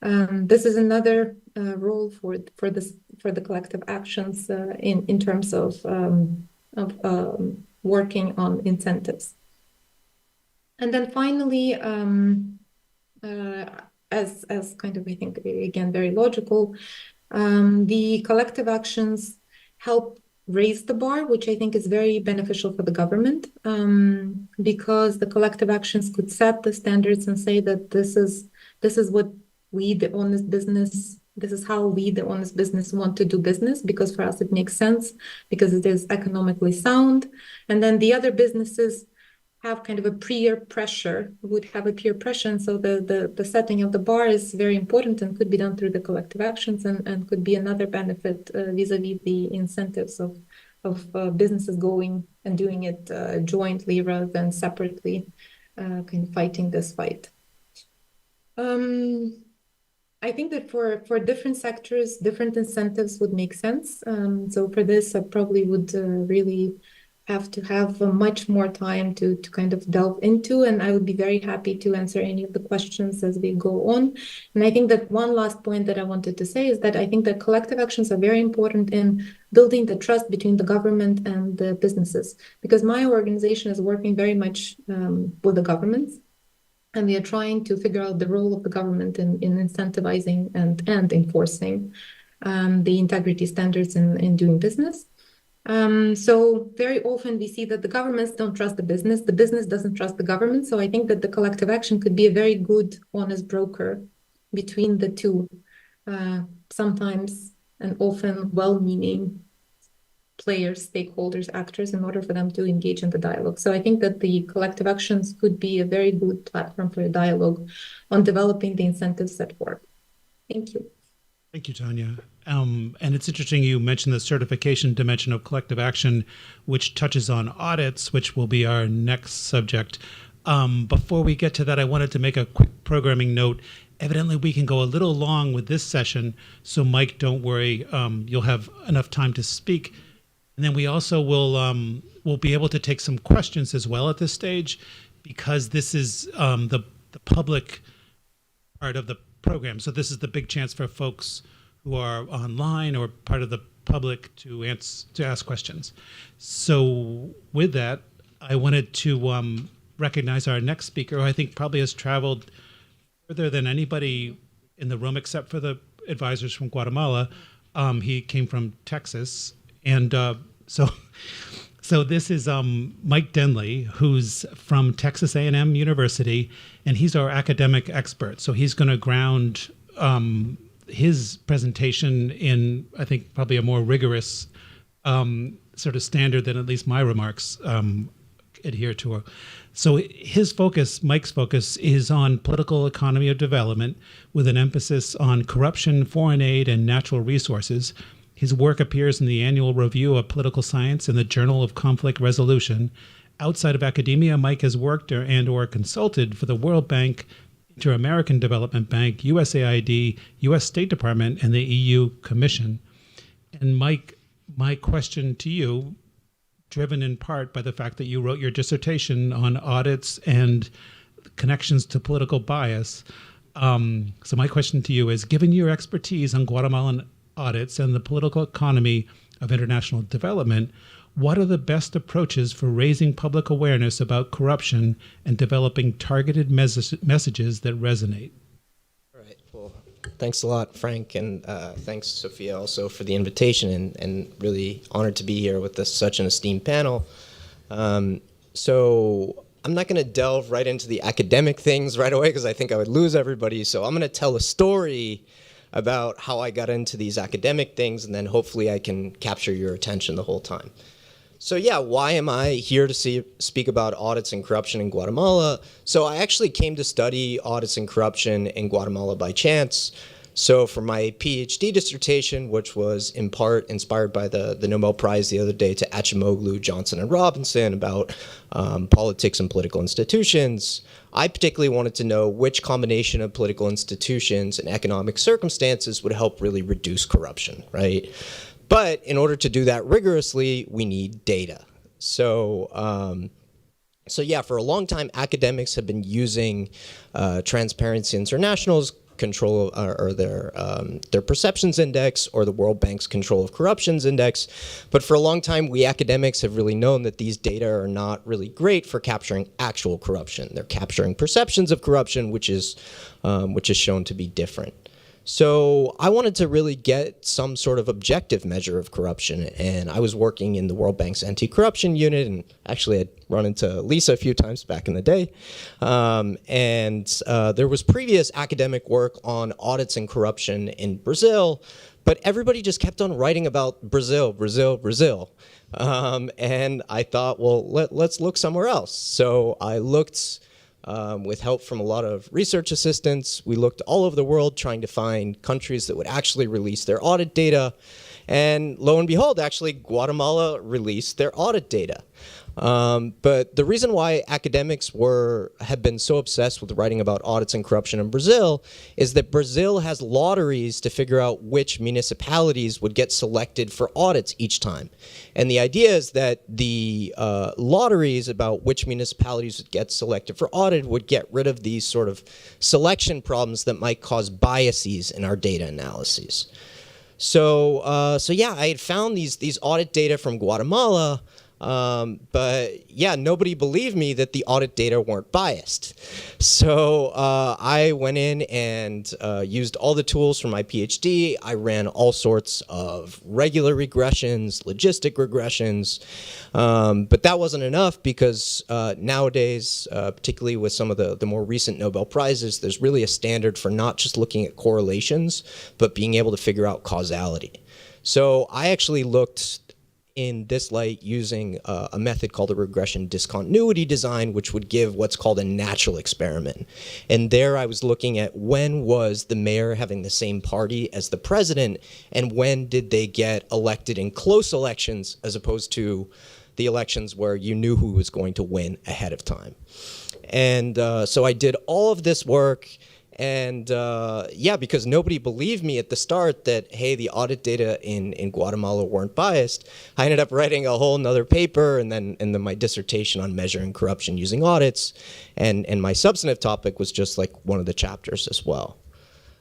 this is another role for the collective actions in terms of working on incentives. And then finally, as kind of, I think, again, very logical, the collective actions help raise the bar, which I think is very beneficial for the government, because the collective actions could set the standards and say that this is what we, the honest business, this is how we, the honest business, want to do business, because for us it makes sense, because it is economically sound. And then the other businesses have kind of a peer pressure, would have a peer pressure. And so the setting of the bar is very important and could be done through the collective actions and could be another benefit vis-a-vis the incentives of businesses going and doing it jointly rather than separately, kind of fighting this fight. I think that for different sectors, different incentives would make sense. So for this, I probably would really have to have much more time to kind of delve into, and I would be very happy to answer any of the questions as we go on. And I think that one last point that I wanted to say is that I think that collective actions are very important in building the trust between the government and the businesses, because my organization is working very much with the governments, and we are trying to figure out the role of the government in incentivizing and enforcing the integrity standards in doing business. So very often we see that the governments don't trust the business doesn't trust the government. So I think that the collective action could be a very good, honest broker between the two, sometimes and often well-meaning players, stakeholders, actors, in order for them to engage in the dialogue. So I think that the collective actions could be a very good platform for a dialogue on developing the incentives that work. Thank you. Thank you, Tanya. And it's interesting you mentioned the certification dimension of collective action, which touches on audits, which will be our next subject. Before we get to that, I wanted to make a quick programming note. Evidently, we can go a little long with this session, so Mike, don't worry. You'll have enough time to speak. And then we also will be able to take some questions as well at this stage, because this is the public part of the program. So this is the big chance for folks who are online or part of the public to ask questions. So with that, I wanted to recognize our next speaker, who I think probably has traveled further than anybody in the room except for the advisors from Guatemala. He came from Texas, and so this is Mike Denley, who's from Texas A&M University, and he's our academic expert. So he's going to ground his presentation in, I think, probably a more rigorous sort of standard than at least my remarks adhere to. So Mike's focus is on political economy of development with an emphasis on corruption, foreign aid, and natural resources. His work appears in the Annual Review of Political Science and the Journal of Conflict Resolution. Outside of academia, Mike has worked or consulted for the World Bank, Inter-American Development Bank, USAID, U.S. State Department, and the EU Commission. And Mike, my question to you, driven in part by the fact that you wrote your dissertation on audits and connections to political bias. So my question to you is, given your expertise on Guatemalan audits and the political economy of international development, what are the best approaches for raising public awareness about corruption and developing targeted messages that resonate? All right. Well, thanks a lot, Frank, and thanks, Sophia, also for the invitation, and really honored to be here with such an esteemed panel. So I'm not going to delve right into the academic things right away because I think I would lose everybody. So I'm going to tell a story about how I got into these academic things, and then hopefully I can capture your attention the whole time. So yeah, why am I here to speak about audits and corruption in Guatemala? So I actually came to study audits and corruption in Guatemala by chance. So for my PhD dissertation, which was in part inspired by the Nobel Prize the other day to Acemoglu, Johnson, and Robinson about politics and political institutions, I particularly wanted to know which combination of political institutions and economic circumstances would help really reduce corruption, right? But in order to do that rigorously, we need data. So yeah, for a long time, academics have been using Transparency International's control or their perceptions index or the World Bank's control of corruptions index. But for a long time, we academics have really known that these data are not really great for capturing actual corruption. They're capturing perceptions of corruption, which is shown to be different. So I wanted to really get some sort of objective measure of corruption, and I was working in the World Bank's anti-corruption unit, and actually I'd run into Lisa a few times back in the day. There was previous academic work on audits and corruption in Brazil, but everybody just kept on writing about Brazil. And I thought, well, let's look somewhere else. So I looked with help from a lot of research assistants. We looked all over the world trying to find countries that would actually release their audit data. And lo and behold, actually, Guatemala released their audit data. But the reason why academics have been so obsessed with writing about audits and corruption in Brazil is that Brazil has lotteries to figure out which municipalities would get selected for audits each time. And the idea is that the lotteries about which municipalities would get selected for audit would get rid of these sort of selection problems that might cause biases in our data analyses. So yeah, I had found these audit data from Guatemala. But yeah, nobody believed me that the audit data weren't biased. So I went in and used all the tools from my PhD. I ran all sorts of regular regressions, logistic regressions, but that wasn't enough because nowadays, particularly with some of the more recent Nobel Prizes, there's really a standard for not just looking at correlations, but being able to figure out causality. So I actually looked in this light using a method called a regression discontinuity design, which would give what's called a natural experiment. And there I was looking at when was the mayor having the same party as the president, and when did they get elected in close elections as opposed to the elections where you knew who was going to win ahead of time. And so I did all of this work. And yeah, because nobody believed me at the start that, hey, the audit data in Guatemala weren't biased, I ended up writing a whole nother paper and then my dissertation on measuring corruption using audits. And my substantive topic was just like one of the chapters as well.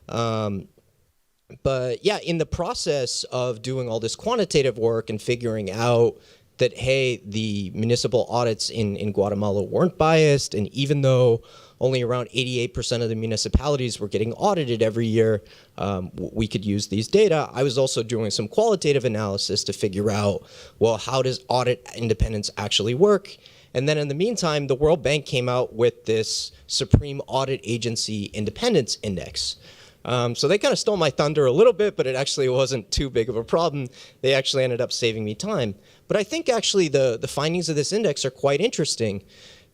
But yeah, in the process of doing all this quantitative work and figuring out that, hey, the municipal audits in Guatemala weren't biased, and even though only around 88% of the municipalities were getting audited every year, we could use these data. I was also doing some qualitative analysis to figure out, well, how does audit independence actually work? And then in the meantime, the World Bank came out with this Supreme Audit Agency Independence Index. So they kind of stole my thunder a little bit, but it actually wasn't too big of a problem. They actually ended up saving me time. But I think actually the findings of this index are quite interesting,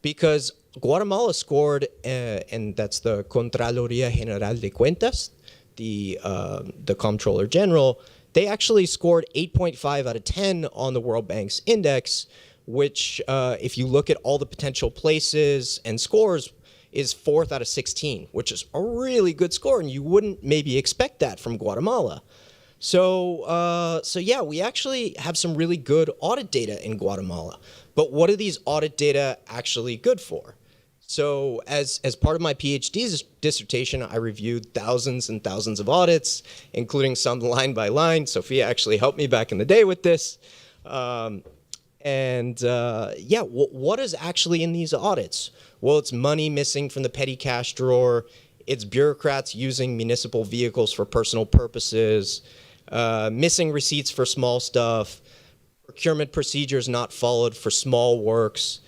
because Guatemala scored, and that's the Contraloría General de Cuentas, the Comptroller General, they actually scored 8.5 out of 10 on the World Bank's index, which if you look at all the potential places and scores, is 4th out of 16, which is a really good score, and you wouldn't maybe expect that from Guatemala. So yeah, we actually have some really good audit data in Guatemala. But what are these audit data actually good for? So as part of my PhD dissertation, I reviewed thousands and thousands of audits, including some line by line. Sophia actually helped me back in the day with this. Yeah, what is actually in these audits? Well, it's money missing from the petty cash drawer. It's bureaucrats using municipal vehicles for personal purposes, missing receipts for small stuff, procurement procedures not followed for small works.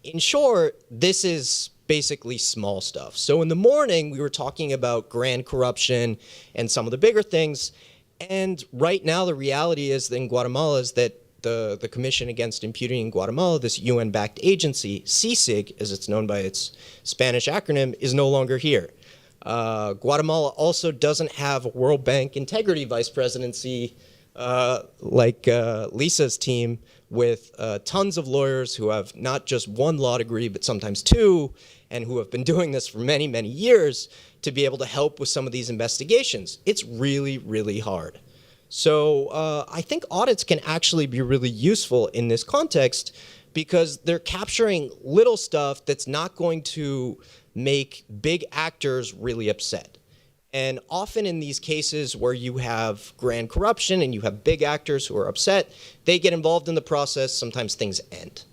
In short, this is basically small stuff. So in the morning, we were talking about grand corruption and some of the bigger things. And right now, the reality is in Guatemala is that the Commission Against Impunity in Guatemala, this UN-backed agency, CICIG, as it's known by its Spanish acronym, is no longer here. Guatemala also doesn't have a World Bank Integrity Vice Presidency like Lisa's team, with tons of lawyers who have not just one law degree, but sometimes two, and who have been doing this for many, many years to be able to help with some of these investigations. It's really, really hard. So I think audits can actually be really useful in this context, because they're capturing little stuff that's not going to make big actors really upset. And often in these cases where you have grand corruption and you have big actors who are upset, they get involved in the process, sometimes things end.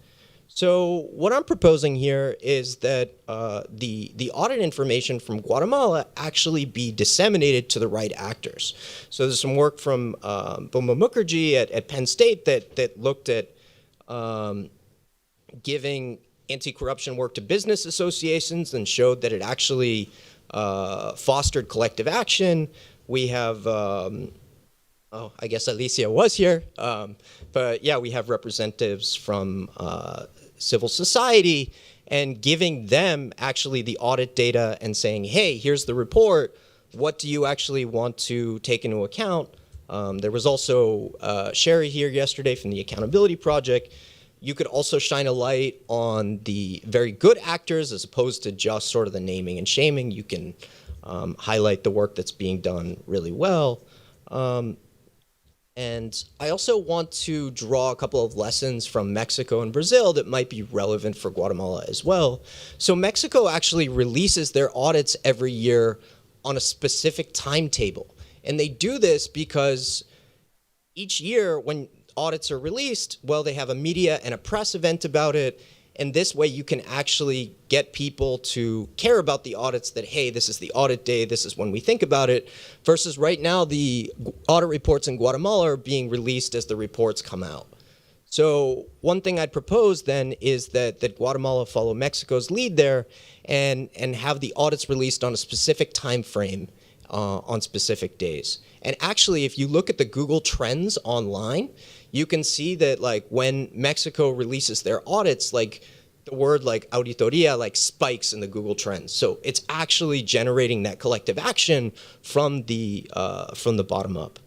So what I'm proposing here is that the audit information from Guatemala actually be disseminated to the right actors. So there's some work from Bhuma Mukherjee at Penn State that looked at giving anti-corruption work to business associations and showed that it actually fostered collective action. We have, I guess Alicia was here, but yeah, we have representatives from civil society, and giving them actually the audit data and saying, hey, here's the report. What do you actually want to take into account? There was also Sherry here yesterday from the Accountability Project. You could also shine a light on the very good actors as opposed to just sort of the naming and shaming. You can highlight the work that's being done really well. And I also want to draw a couple of lessons from Mexico and Brazil that might be relevant for Guatemala as well. So Mexico actually releases their audits every year on a specific timetable. And they do this because each year when audits are released, well, they have a media and a press event about it. And this way you can actually get people to care about the audits, that, hey, this is the audit day, this is when we think about it, versus right now the audit reports in Guatemala are being released as the reports come out. So one thing I'd propose then is that Guatemala follow Mexico's lead there and have the audits released on a specific time frame on specific days. And actually, if you look at the Google Trends online, you can see that like when Mexico releases their audits, like the word like auditoría like spikes in the Google Trends. So it's actually generating that collective action from the bottom up.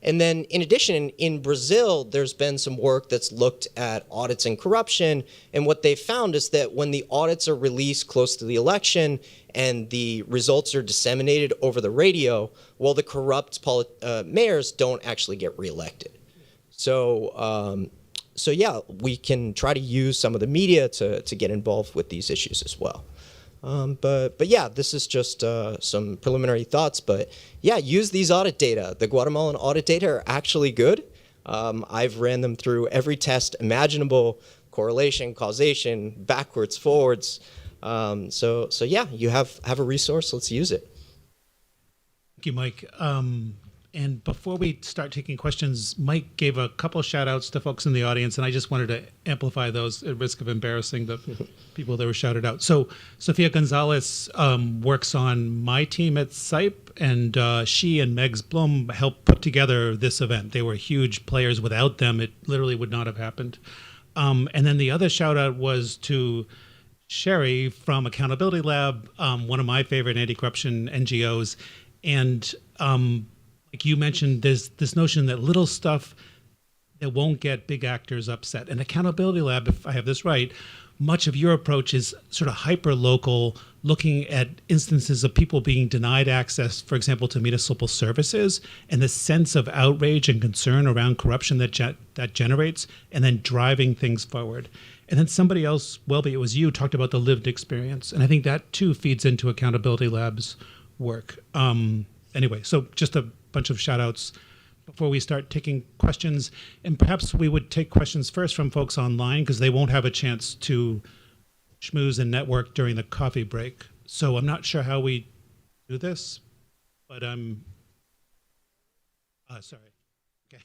And then in addition, in Brazil, there's been some work that's looked at audits and corruption. And what they found is that when the audits are released close to the election and the results are disseminated over the radio, well, the corrupt mayors don't actually get reelected. So yeah, we can try to use some of the media to get involved with these issues as well. But yeah, this is just some preliminary thoughts. But yeah, use these audit data. The Guatemalan audit data are actually good. I've ran them through every test imaginable, correlation, causation, backwards, forwards. So yeah, you have a resource. Let's use it. Thank you, Mike. And before we start taking questions, Mike gave a couple shout outs to folks in the audience, and I just wanted to amplify those at risk of embarrassing the people that were shouted out. So Sofia Gonzalez works on my team at USIP, and she and Megs Blum helped put together this event. They were huge players. Without them, it literally would not have happened. And then the other shout out was to Sherry from Accountability Lab, one of my favorite anti-corruption NGOs. And like you mentioned, there's this notion that little stuff that won't get big actors upset. And Accountability Lab, if I have this right, much of your approach is sort of hyper-local, looking at instances of people being denied access, for example, to municipal services, and the sense of outrage and concern around corruption that generates, and then driving things forward. And then somebody else, Welby, it was you, talked about the lived experience. And I think that too feeds into Accountability Lab's work. Anyway, so just a bunch of shout outs before we start taking questions. And perhaps we would take questions first from folks online because they won't have a chance to schmooze and network during the coffee break. So I'm not sure how we do this, but sorry. Okay.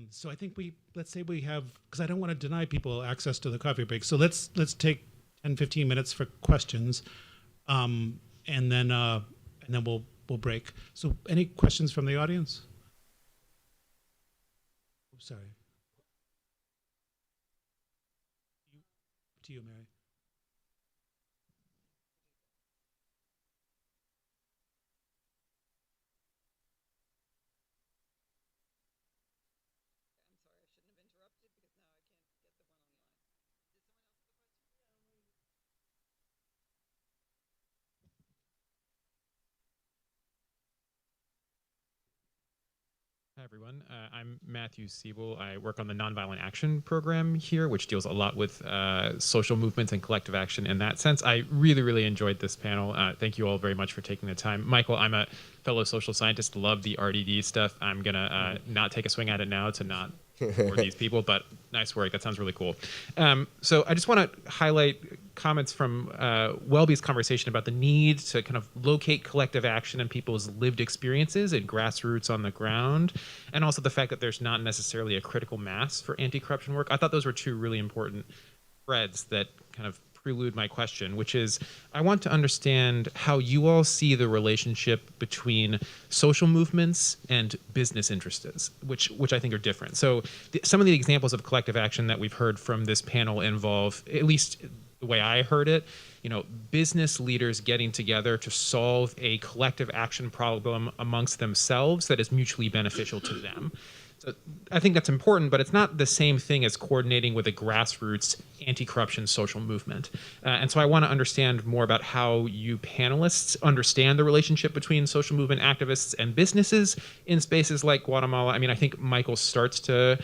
So I think let's say we have, because I don't want to deny people access to the coffee break. So let's take 10, 15 minutes for questions. And then we'll break. So any questions from the audience? Oh, sorry. To you, Mary. Hi, everyone. I'm Matthew Siebel. I work on the Nonviolent Action Program here, which deals a lot with social movements and collective action in that sense. I really, really enjoyed this panel. Thank you all very much for taking the time. Michael, I'm a fellow social scientist, love the RDD stuff. I'm going to not take a swing at it now to not bore these people, but nice work. That sounds really cool. So I just want to highlight comments from Welby's conversation about the need to kind of locate collective action in people's lived experiences and grassroots on the ground, and also the fact that there's not necessarily a critical mass for anti-corruption work. I thought those were two really important threads that kind of prelude my question, which is I want to understand how you all see the relationship between social movements and business interests, which I think are different. So some of the examples of collective action that we've heard from this panel involve, at least the way I heard it, business leaders getting together to solve a collective action problem amongst themselves that is mutually beneficial to them. So I think that's important, but it's not the same thing as coordinating with a grassroots anti-corruption social movement. And so I want to understand more about how you panelists understand the relationship between social movement activists and businesses in spaces like Guatemala. I mean, I think Michael starts to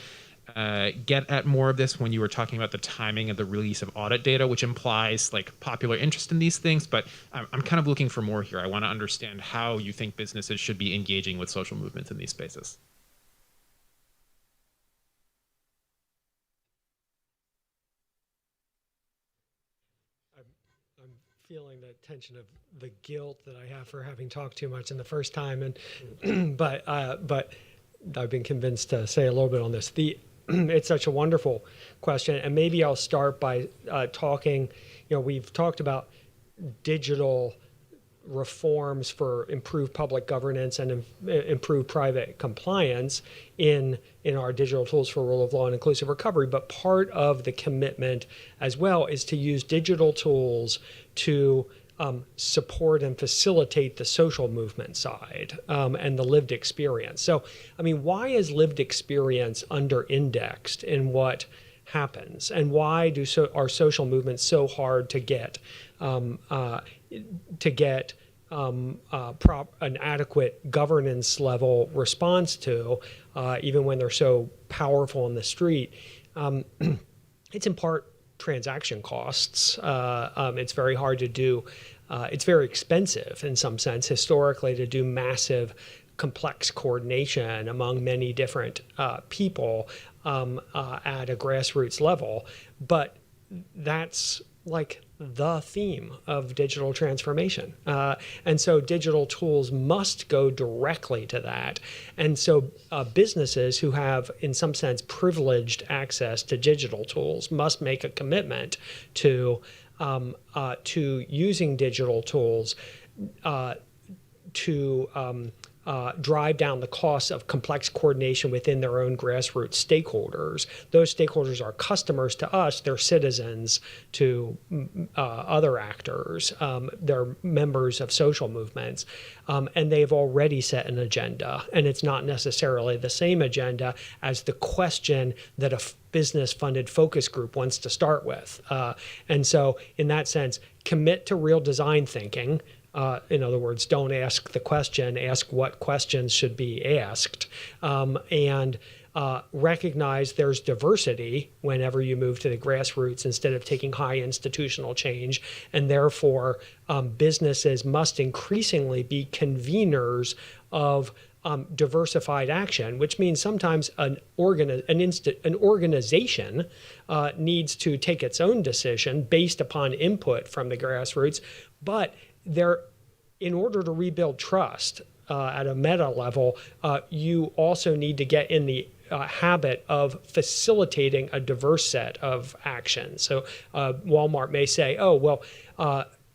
get at more of this when you were talking about the timing of the release of audit data, which implies like popular interest in these things. But I'm kind of looking for more here. I want to understand how you think businesses should be engaging with social movements in these spaces. I'm feeling the tension of the guilt that I have for having talked too much in the first time, and but I've been convinced to say a little bit on this. It's such a wonderful question, and maybe I'll start by talking. We've talked about digital reforms for improved public governance and improved private compliance in our digital tools for rule of law and inclusive recovery. But part of the commitment as well is to use digital tools to support and facilitate the social movement side and the lived experience. So, I mean, why is lived experience under-indexed in what happens, and why are social movements so hard to get an adequate governance level response to, even when they're so powerful in the street? It's in part transaction costs. It's very hard to do. It's very expensive in some sense historically to do massive, complex coordination among many different people at a grassroots level. But that's like the theme of digital transformation. And so digital tools must go directly to that. And so businesses who have, in some sense, privileged access to digital tools must make a commitment to using digital tools to drive down the costs of complex coordination within their own grassroots stakeholders. Those stakeholders are customers to us, they're citizens to other actors, they're members of social movements, and they've already set an agenda. And it's not necessarily the same agenda as the question that a business-funded focus group wants to start with. And so in that sense, commit to real design thinking. In other words, don't ask the question, ask what questions should be asked, and recognize there's diversity whenever you move to the grassroots instead of taking high institutional change, and therefore businesses must increasingly be conveners of diversified action, which means sometimes an organization needs to take its own decision based upon input from the grassroots, but in order to rebuild trust at a meta level, you also need to get in the habit of facilitating a diverse set of actions. So Walmart may say, well,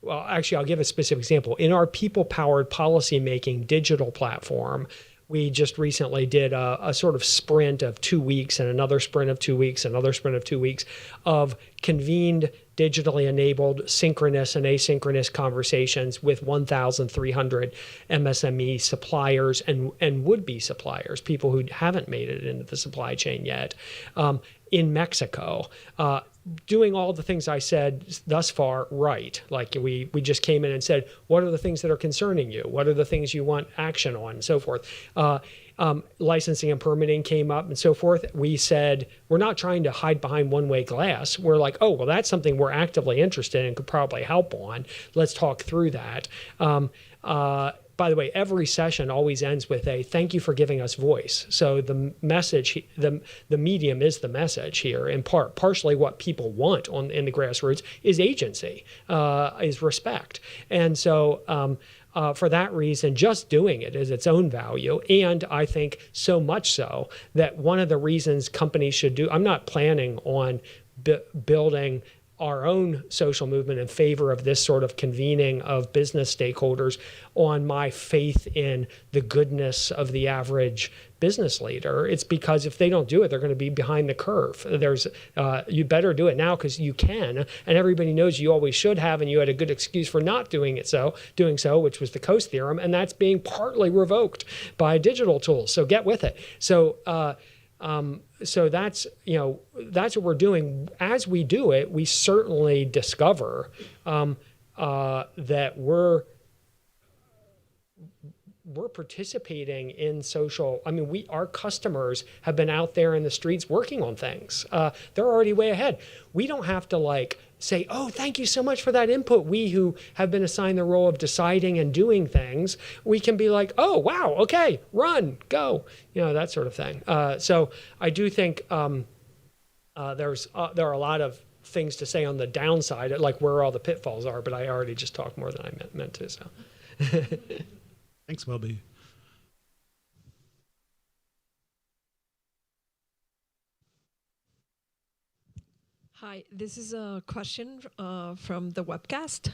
actually, I'll give a specific example. In our people-powered policymaking digital platform, we just recently did a sort of sprint of 2 weeks and another sprint of 2 weeks, another sprint of 2 weeks of convened digitally enabled synchronous and asynchronous conversations with 1,300 MSME suppliers and would-be suppliers, people who haven't made it into the supply chain yet, in Mexico. Doing all the things I said thus far right. Like we just came in and said, what are the things that are concerning you? What are the things you want action on, and so forth. Licensing and permitting came up and so forth. We said, we're not trying to hide behind one-way glass. We're like, oh, well, that's something we're actively interested in and could probably help on. Let's talk through that. By the way, every session always ends with a thank you for giving us voice. So the message, the medium is the message here. In part, partially what people want in the grassroots is agency, is respect. And so for that reason, just doing it is its own value. And I think so much so that one of the reasons companies should I'm not planning on building our own social movement in favor of this sort of convening of business stakeholders on my faith in the goodness of the average business leader. It's because if they don't do it, they're going to be behind the curve. You better do it now because you can, and everybody knows you always should have, and you had a good excuse for not doing so, which was the Coase theorem, and that's being partly revoked by digital tools. So get with it. So that's what we're doing. As we do it, we certainly discover that we're participating in social. I mean, our customers have been out there in the streets working on things. They're already way ahead. We don't have to say, oh, thank you so much for that input. We who have been assigned the role of deciding and doing things, we can be like, oh, wow, okay, run, go, that sort of thing. So I do think there are a lot of things to say on the downside, like where all the pitfalls are, but I already just talked more than I meant to. So. Thanks, Welby. Hi, this is a question from the webcast.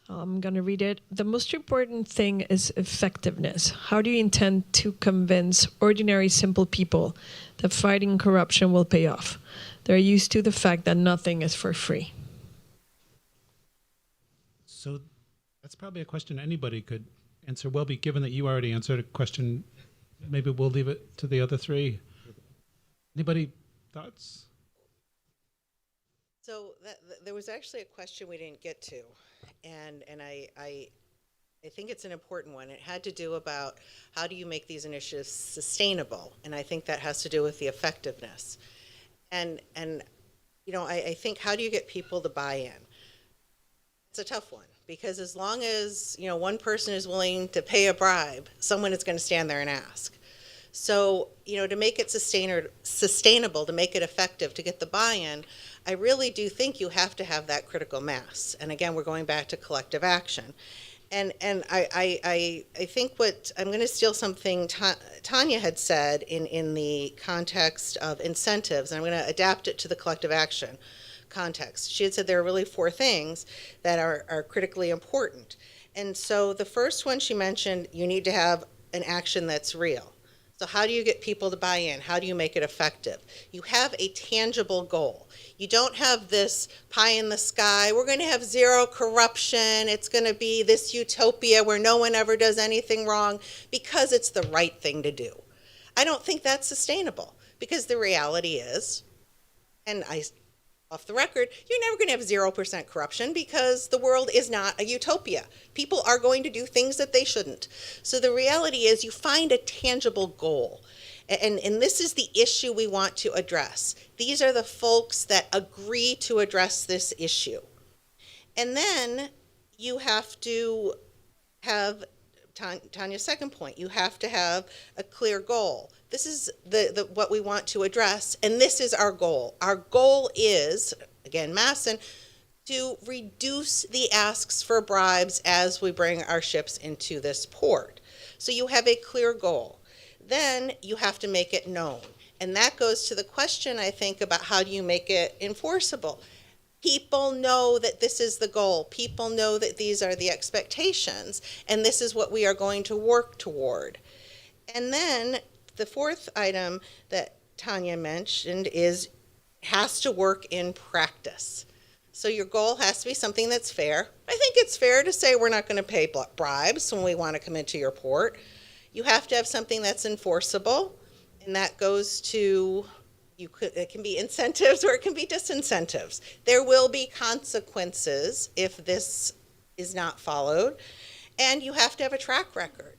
I'm going to read it. The most important thing is effectiveness. How do you intend to convince ordinary, simple people that fighting corruption will pay off? They're used to the fact that nothing is for free. So that's probably a question anybody could answer. Welby, given that you already answered a question, maybe we'll leave it to the other three. Anybody thoughts? So there was actually a question we didn't get to, and I think it's an important one. It had to do about how do you make these initiatives sustainable, and I think that has to do with the effectiveness. And I think, how do you get people to buy in? It's a tough one, because as long as, one person is willing to pay a bribe, someone is going to stand there and ask. So, to make it sustainable, to make it effective, to get the buy-in, I really do think you have to have that critical mass. And again, we're going back to collective action. And I think I'm going to steal something Tanya had said in the context of incentives, and I'm going to adapt it to the collective action context. She had said there are really 4 things that are critically important. And so the first one she mentioned, you need to have an action that's real. So how do you get people to buy in? How do you make it effective? You have a tangible goal. You don't have this pie in the sky, we're going to have zero corruption, it's going to be this utopia where no one ever does anything wrong because it's the right thing to do. I don't think that's sustainable, because the reality is, and off the record, you're never going to have 0% corruption, because the world is not a utopia. People are going to do things that they shouldn't. So the reality is you find a tangible goal. And this is the issue we want to address. These are the folks that agree to address this issue. And then you have to have, Tanya's second point, you have to have a clear goal. This is what we want to address, and this is our goal. Our goal is, again, Masson, to reduce the asks for bribes as we bring our ships into this port. So you have a clear goal. Then you have to make it known. And that goes to the question, I think, about how do you make it enforceable. People know that this is the goal. People know that these are the expectations, and this is what we are going to work toward. And then the fourth item that Tanya mentioned has to work in practice. So your goal has to be something that's fair. I think it's fair to say we're not going to pay bribes when we want to come into your port. You have to have something that's enforceable, and that goes to, it can be incentives or it can be disincentives. There will be consequences if this is not followed, and you have to have a track record.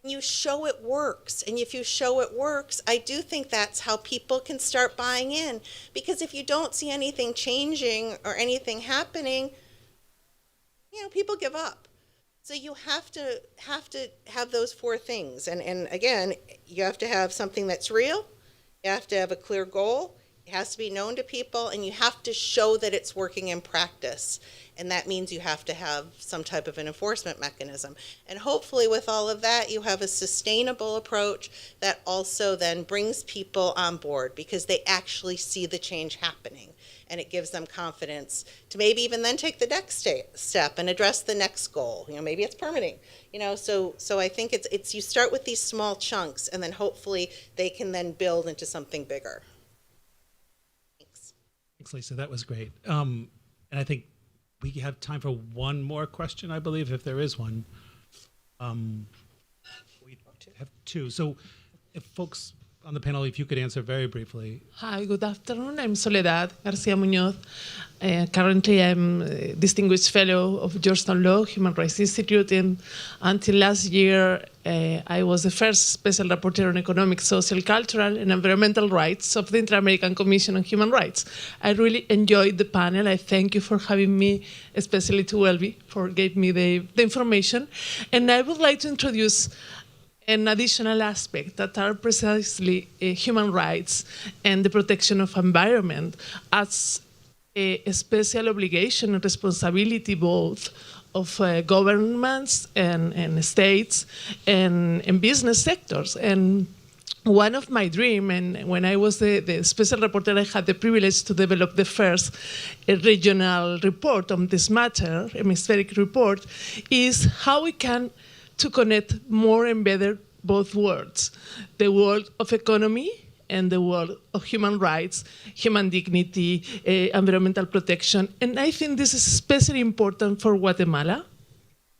You show it works, and if you show it works, I do think that's how people can start buying in, because if you don't see anything changing or anything happening, people give up. So you have to have those 4 things, and again, you have to have something that's real, you have to have a clear goal, it has to be known to people, and you have to show that it's working in practice. And that means you have to have some type of an enforcement mechanism. And hopefully with all of that, you have a sustainable approach that also then brings people on board, because they actually see the change happening. And it gives them confidence to maybe even then take the next step and address the next goal. Maybe it's permitting. So I think it's you start with these small chunks, and then hopefully they can then build into something bigger. Thanks. Thanks, Lisa. That was great. And I think we have time for one more question, I believe, if there is one. We have 2. So if folks on the panel, if you could answer very briefly. Hi, good afternoon. I'm Soledad Garcia Muñoz. Currently, I'm a Distinguished Fellow of Georgetown Law, Human Rights Institute, and until last year, I was the first Special Rapporteur on Economic, Social, Cultural, and Environmental Rights of the Inter-American Commission on Human Rights. I really enjoyed the panel. I thank you for having me, especially to Welby, for giving me the information. And I would like to introduce an additional aspect that are precisely human rights and the protection of environment as a special obligation and responsibility both of governments and states and business sectors. And one of my dreams, and when I was the special rapporteur, I had the privilege to develop the first regional report on this matter, a hemispheric report, is how we can to connect more and better both worlds, the world of economy and the world of human rights, human dignity, environmental protection. And I think this is especially important for Guatemala.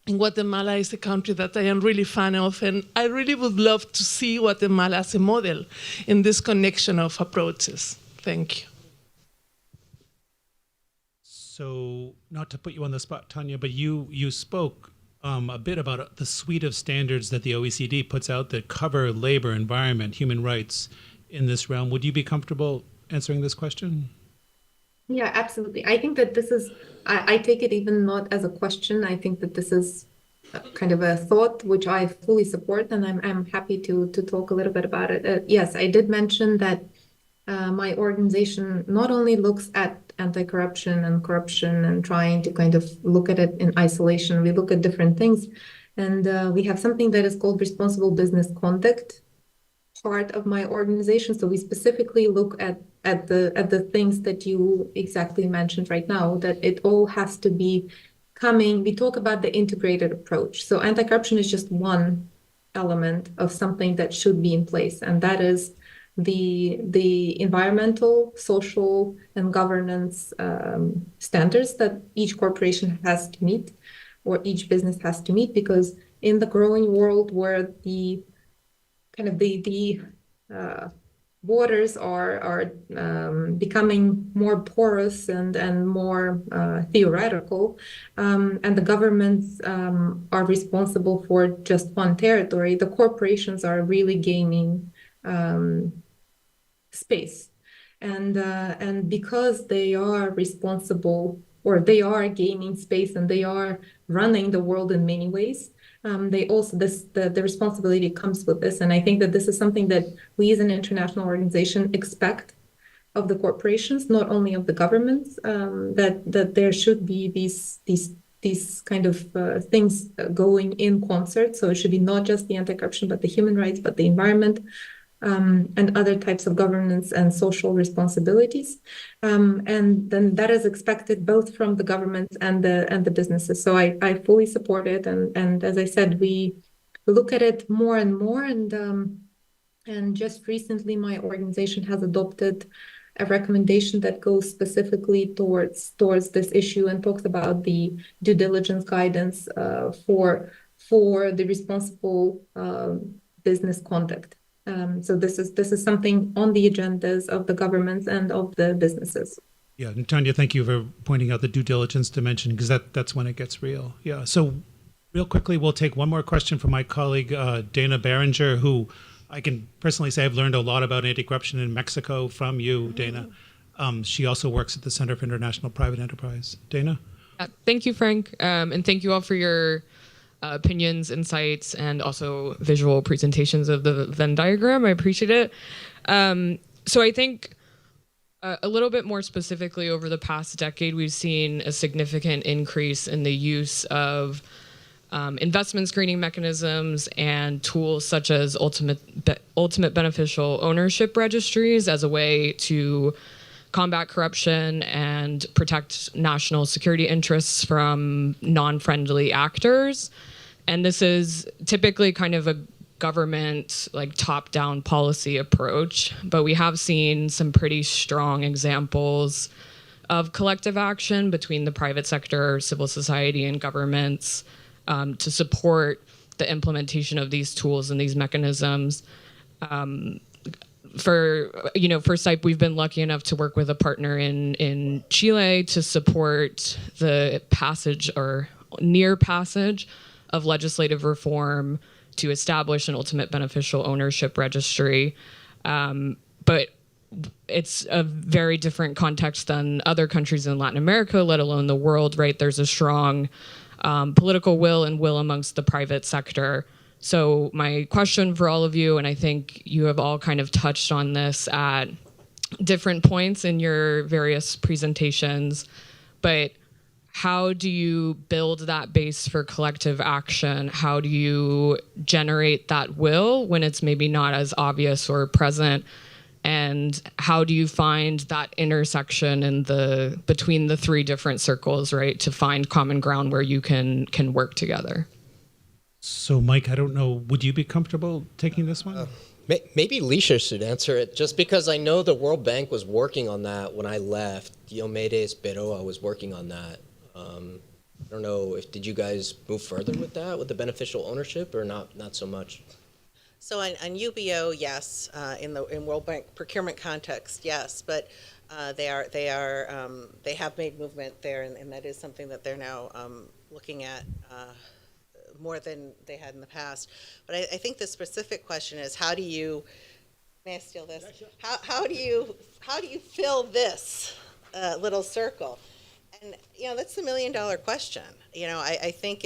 And Guatemala is a country that I am really fan of, and I really would love to see Guatemala as a model in this connection of approaches. Thank you. So, not to put you on the spot, Tanya, but you spoke a bit about the suite of standards that the OECD puts out that cover labor, environment, human rights in this realm. Would you be comfortable answering this question? Yeah, absolutely. I think that this is, I take it even not as a question. I think that this is kind of a thought which I fully support, and I'm happy to talk a little bit about it. Yes, I did mention that my organization not only looks at anti-corruption and corruption and trying to kind of look at it in isolation, we look at different things. And we have something that is called responsible business conduct part of my organization. So we specifically look at the things that you exactly mentioned right now, that it all has to be coming. We talk about the integrated approach. So anti-corruption is just one element of something that should be in place, and that is the environmental, social, and governance standards that each corporation has to meet, or each business has to meet, because in the growing world where the kind of the borders are becoming more porous and more theoretical, and the governments are responsible for just one territory, the corporations are really gaining space. And because they are responsible, or they are gaining space, and they are running the world in many ways, they also, the responsibility comes with this. And I think that this is something that we as an international organization expect of the corporations, not only of the governments, that there should be these kind of things going in concert. So it should be not just the anti-corruption, but the human rights, but the environment, and other types of governance and social responsibilities. And then that is expected both from the government and the businesses. So I fully support it. And as I said, we look at it more and more. And just recently, my organization has adopted a recommendation that goes specifically towards this issue and talks about the due diligence guidance for the responsible business conduct. So this is something on the agendas of the governments and of the businesses. Yeah, and Tanya, thank you for pointing out the due diligence dimension, because that's when it gets real. Yeah, so real quickly, we'll take one more question from my colleague, Dana Berenger, who I can personally say I've learned a lot about anti-corruption in Mexico from you, Dana. She also works at the Center for International Private Enterprise. Dana? Thank you, Frank, and thank you all for your opinions, insights, and also visual presentations of the Venn diagram. I appreciate it. So I think a little bit more specifically, over the past decade, we've seen a significant increase in the use of investment screening mechanisms and tools such as ultimate beneficial ownership registries as a way to combat corruption and protect national security interests from non-friendly actors. And this is typically kind of a government, like, top-down policy approach, but we have seen some pretty strong examples of collective action between the private sector, civil society, and governments to support the implementation of these tools and these mechanisms. For SIPE, we've been lucky enough to work with a partner in Chile to support the passage or near passage of legislative reform to establish an ultimate beneficial ownership registry. But it's a very different context than other countries in Latin America, let alone the world, right? There's a strong political will amongst the private sector. So my question for all of you, and I think you have all kind of touched on this at different points in your various presentations, but how do you build that base for collective action? How do you generate that will when it's maybe not as obvious or present? And how do you find that intersection in between the three different circles, right, to find common ground where you can work together? So, Mike, I don't know, would you be comfortable taking this one? Maybe Leisha should answer it, just because I know the World Bank was working on that when I left. Diomedes Beroa was working on that. I don't know, did you guys move further with that, with the beneficial ownership, or not so much? So on UBO, yes. In World Bank procurement context, yes. But they have made movement there, and that is something that they're now looking at more than they had in the past. But I think the specific question is, how do you? May I steal this? How do you fill this? little circle. And, that's the $1 million question. I think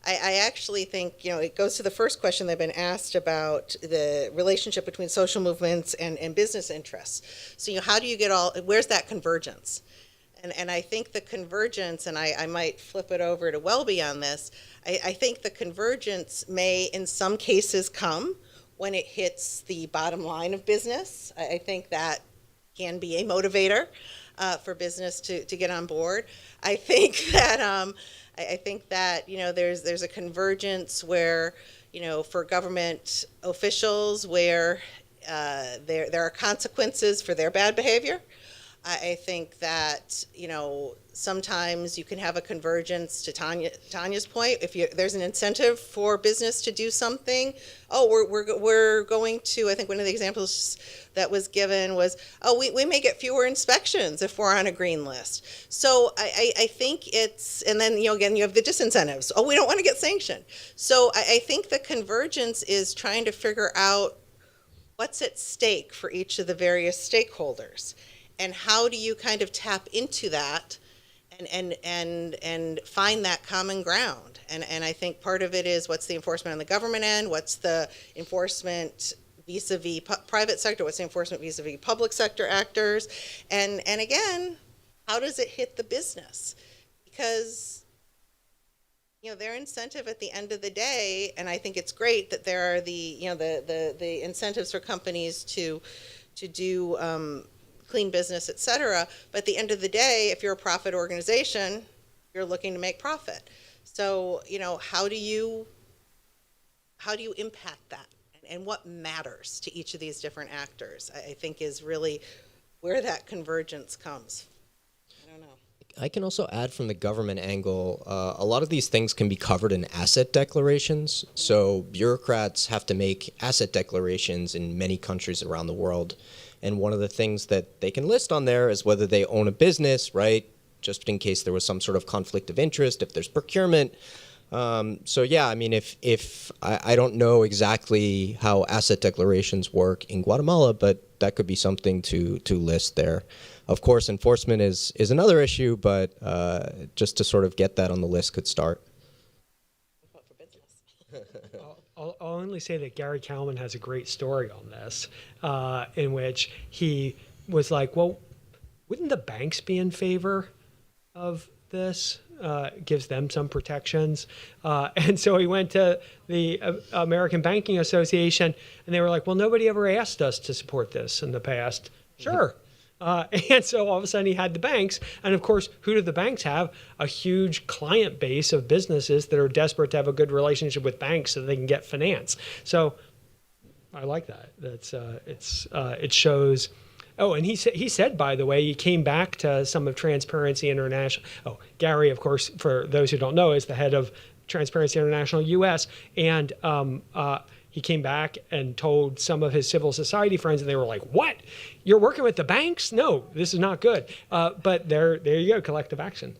I actually think, it goes to the first question they've been asked about the relationship between social movements and business interests. So, how do you get where's that convergence? And I think the convergence, and I might flip it over to Welby on this, I think the convergence may in some cases come when it hits the bottom line of business. I think that can be a motivator for business to get on board. I think that there's a convergence where, for government officials where there are consequences for their bad behavior. I think that, sometimes you can have a convergence to Tanya's point. If there's an incentive for business to do something, we're going to, I think one of the examples that was given was, we may get fewer inspections if we're on a green list. So I think and then, again, you have the disincentives. We don't want to get sanctioned. So I think the convergence is trying to figure out what's at stake for each of the various stakeholders. And how do you kind of tap into that and find that common ground? And I think part of it is what's the enforcement on the government end, what's the enforcement vis-a-vis private sector, what's the enforcement vis-a-vis public sector actors, and again, how does it hit the business? Because their incentive at the end of the day, and I think it's great that there are the incentives for companies to do clean business, et cetera. But at the end of the day, if you're a profit organization, you're looking to make profit. So, how do you impact that? And what matters to each of these different actors, I think is really where that convergence comes. I don't know. I can also add from the government angle, a lot of these things can be covered in asset declarations. So bureaucrats have to make asset declarations in many countries around the world. And one of the things that they can list on there is whether they own a business, right? Just in case there was some sort of conflict of interest, if there's procurement. So yeah, I mean, if I don't know exactly how asset declarations work in Guatemala, but that could be something to list there. Of course, enforcement is another issue, but just to sort of get that on the list could start. I'll only say that Gary Kalman has a great story on this, in which he was like, well, wouldn't the banks be in favor of this? Gives them some protections. And so he went to the American Banking Association, and they were like, well, nobody ever asked us to support this in the past. Sure. And so all of a sudden he had the banks. And of course, who do the banks have? A huge client base of businesses that are desperate to have a good relationship with banks so they can get finance. So I like that. It shows. Oh, and he said, by the way, he came back to some of Transparency International. Oh, Gary, of course, for those who don't know, is the head of Transparency International US. And he came back and told some of his civil society friends, and they were like, what? You're working with the banks? No, this is not good. But there you go, collective action.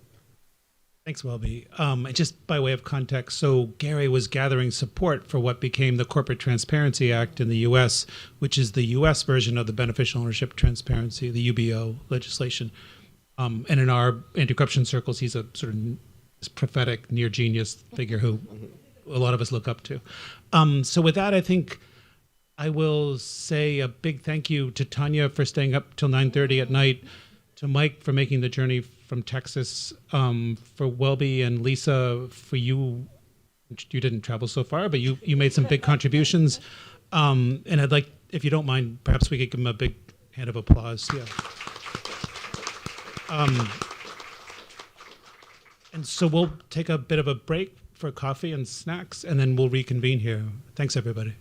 Thanks, Welby. And just by way of context, so Gary was gathering support for what became the Corporate Transparency Act in the U.S., which is the U.S. version of the Beneficial Ownership Transparency, the UBO legislation. And in our anti-corruption circles, he's a sort of this prophetic near genius figure who a lot of us look up to. So with that, I think I will say a big thank you to Tanya for staying up till 9:30 at night, to Mike for making the journey from Texas, for Welby and Lisa, for you didn't travel so far, but you made some big contributions. And I'd like, if you don't mind, perhaps we could give them a big hand of applause. Yeah. And so we'll take a bit of a break for coffee and snacks, and then we'll reconvene here. Thanks, everybody.